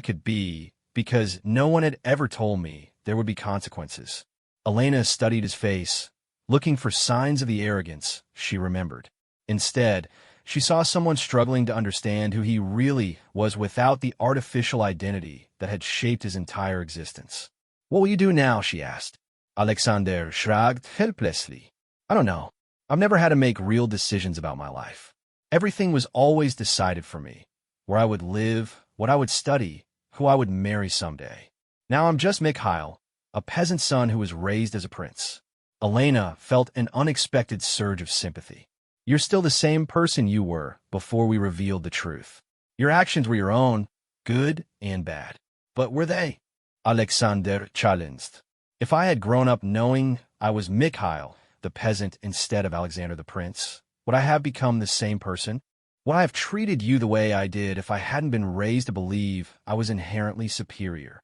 A: because no one had ever told me there would be consequences." Elena studied his face, looking for signs of the arrogance she remembered. Instead, she saw someone struggling to understand who he really was without the artificial identity that had shaped his entire existence. "What will you do now?" she asked. Alexander shrugged helplessly. "I don't know. I've never had to make real decisions about my life. Everything was always decided for me. Where I would live, what I would study, who I would marry someday. Now I'm just Mikhail, a peasant son who was raised as a prince." Elena felt an unexpected surge of sympathy. "You're still the same person you were before we revealed the truth. Your actions were your own, good and bad. But were they?" Alexander challenged. "If I had grown up knowing I was Mikhail, the peasant, instead of Alexander the prince, would I have become the same person? Would I have treated you the way I did if I hadn't been raised to believe I was inherently superior?"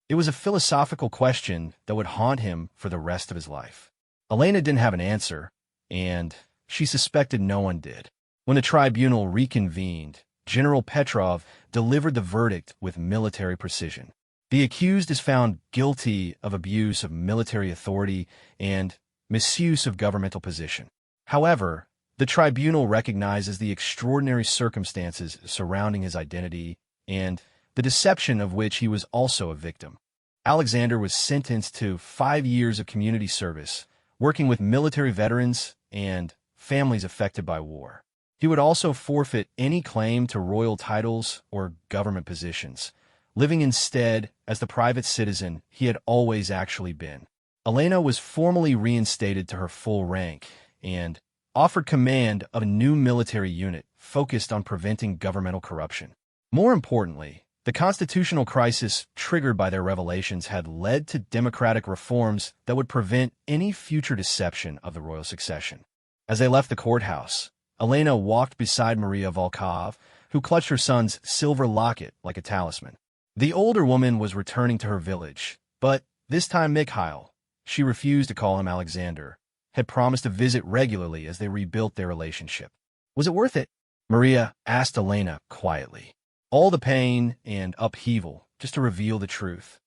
A: It was a philosophical question that would haunt him for the rest of his life. Elena didn't have an answer, and she suspected no one did. When the tribunal reconvened, General Petrov delivered the verdict with military precision. The accused is found guilty of abuse of military authority and misuse of governmental position. However, the tribunal recognizes the extraordinary circumstances surrounding his identity and the deception of which he was also a victim. Alexander was sentenced to 5 years of community service, working with military veterans and families affected by war. He would also forfeit any claim to royal titles or government positions, living instead as the private citizen he had always actually been. Elena was formally reinstated to her full rank and offered command of a new military unit focused on preventing governmental corruption. More importantly, the constitutional crisis triggered by their revelations had led to democratic reforms that would prevent any future deception of the royal succession. As they left the courthouse, Elena walked beside Maria Volkov, who clutched her son's silver locket like a talisman. The older woman was returning to her village, but this time Mikhail, she refused to call him Alexander, had promised to visit regularly as they rebuilt their relationship. Was it worth it? Maria asked Elena quietly. All the pain and upheaval just to reveal the truth.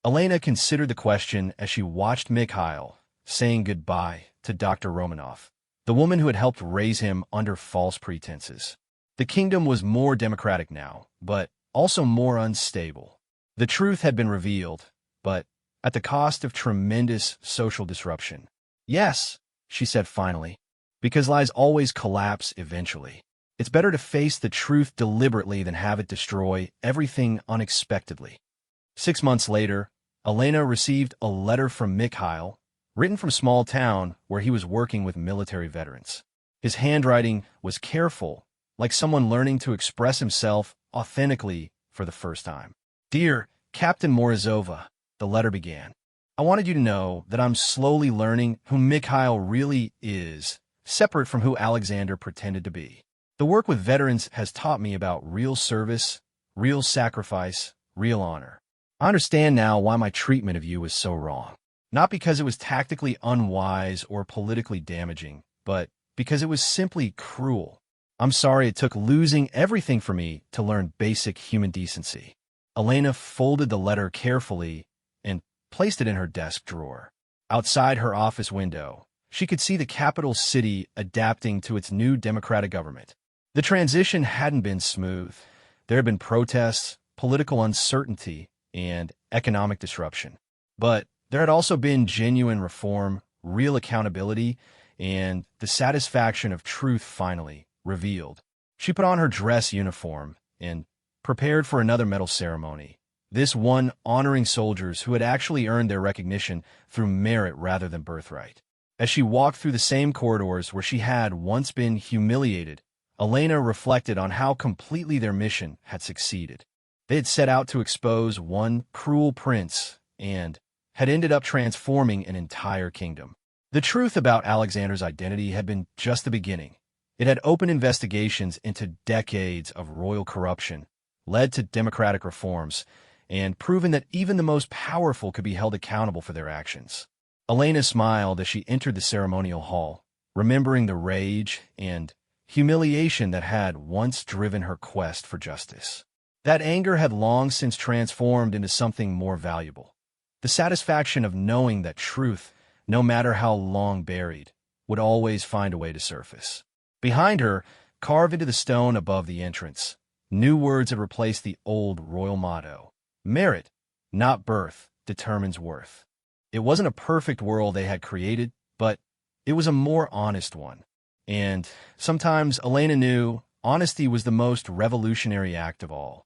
A: Elena considered the question as she watched Mikhail saying goodbye to Dr. Romanov, the woman who had helped raise him under false pretenses. The kingdom was more democratic now, but also more unstable. The truth had been revealed, but at the cost of tremendous social disruption. Yes, she said finally, because lies always collapse eventually. It's better to face the truth deliberately than have it destroy everything unexpectedly. 6 months later, Elena received a letter from Mikhail, written from a small town where he was working with military veterans. His handwriting was careful, like someone learning to express himself authentically for the first time. Dear Captain Morozova, the letter began. I wanted you to know that I'm slowly learning who Mikhail really is, separate from who Alexander pretended to be. The work with veterans has taught me about real service, real sacrifice, real honor. I understand now why my treatment of you was so wrong. Not because it was tactically unwise or politically damaging, but because it was simply cruel. I'm sorry it took losing everything for me to learn basic human decency. Elena folded the letter carefully and placed it in her desk drawer. Outside her office window, she could see the capital city adapting to its new democratic government. The transition hadn't been smooth. There had been protests, political uncertainty, and economic disruption. But there had also been genuine reform, real accountability, and the satisfaction of truth finally revealed. She put on her dress uniform and prepared for another medal ceremony, this one honoring soldiers who had actually earned their recognition through merit rather than birthright. As she walked through the same corridors where she had once been humiliated, Elena reflected on how completely their mission had succeeded. They had set out to expose one cruel prince and had ended up transforming an entire kingdom. The truth about Alexander's identity had been just the beginning. It had opened investigations into decades of royal corruption, led to democratic reforms, and proven that even the most powerful could be held accountable for their actions. Elena smiled as she entered the ceremonial hall, remembering the rage and humiliation that had once driven her quest for justice. That anger had long since transformed into something more valuable. The satisfaction of knowing that truth, no matter how long buried, would always find a way to surface. Behind her, carved into the stone above the entrance, new words had replaced the old royal motto: merit, not birth, determines worth. It wasn't a perfect world they had created, but it was a more honest one. And sometimes Elena knew honesty was the most revolutionary act of all.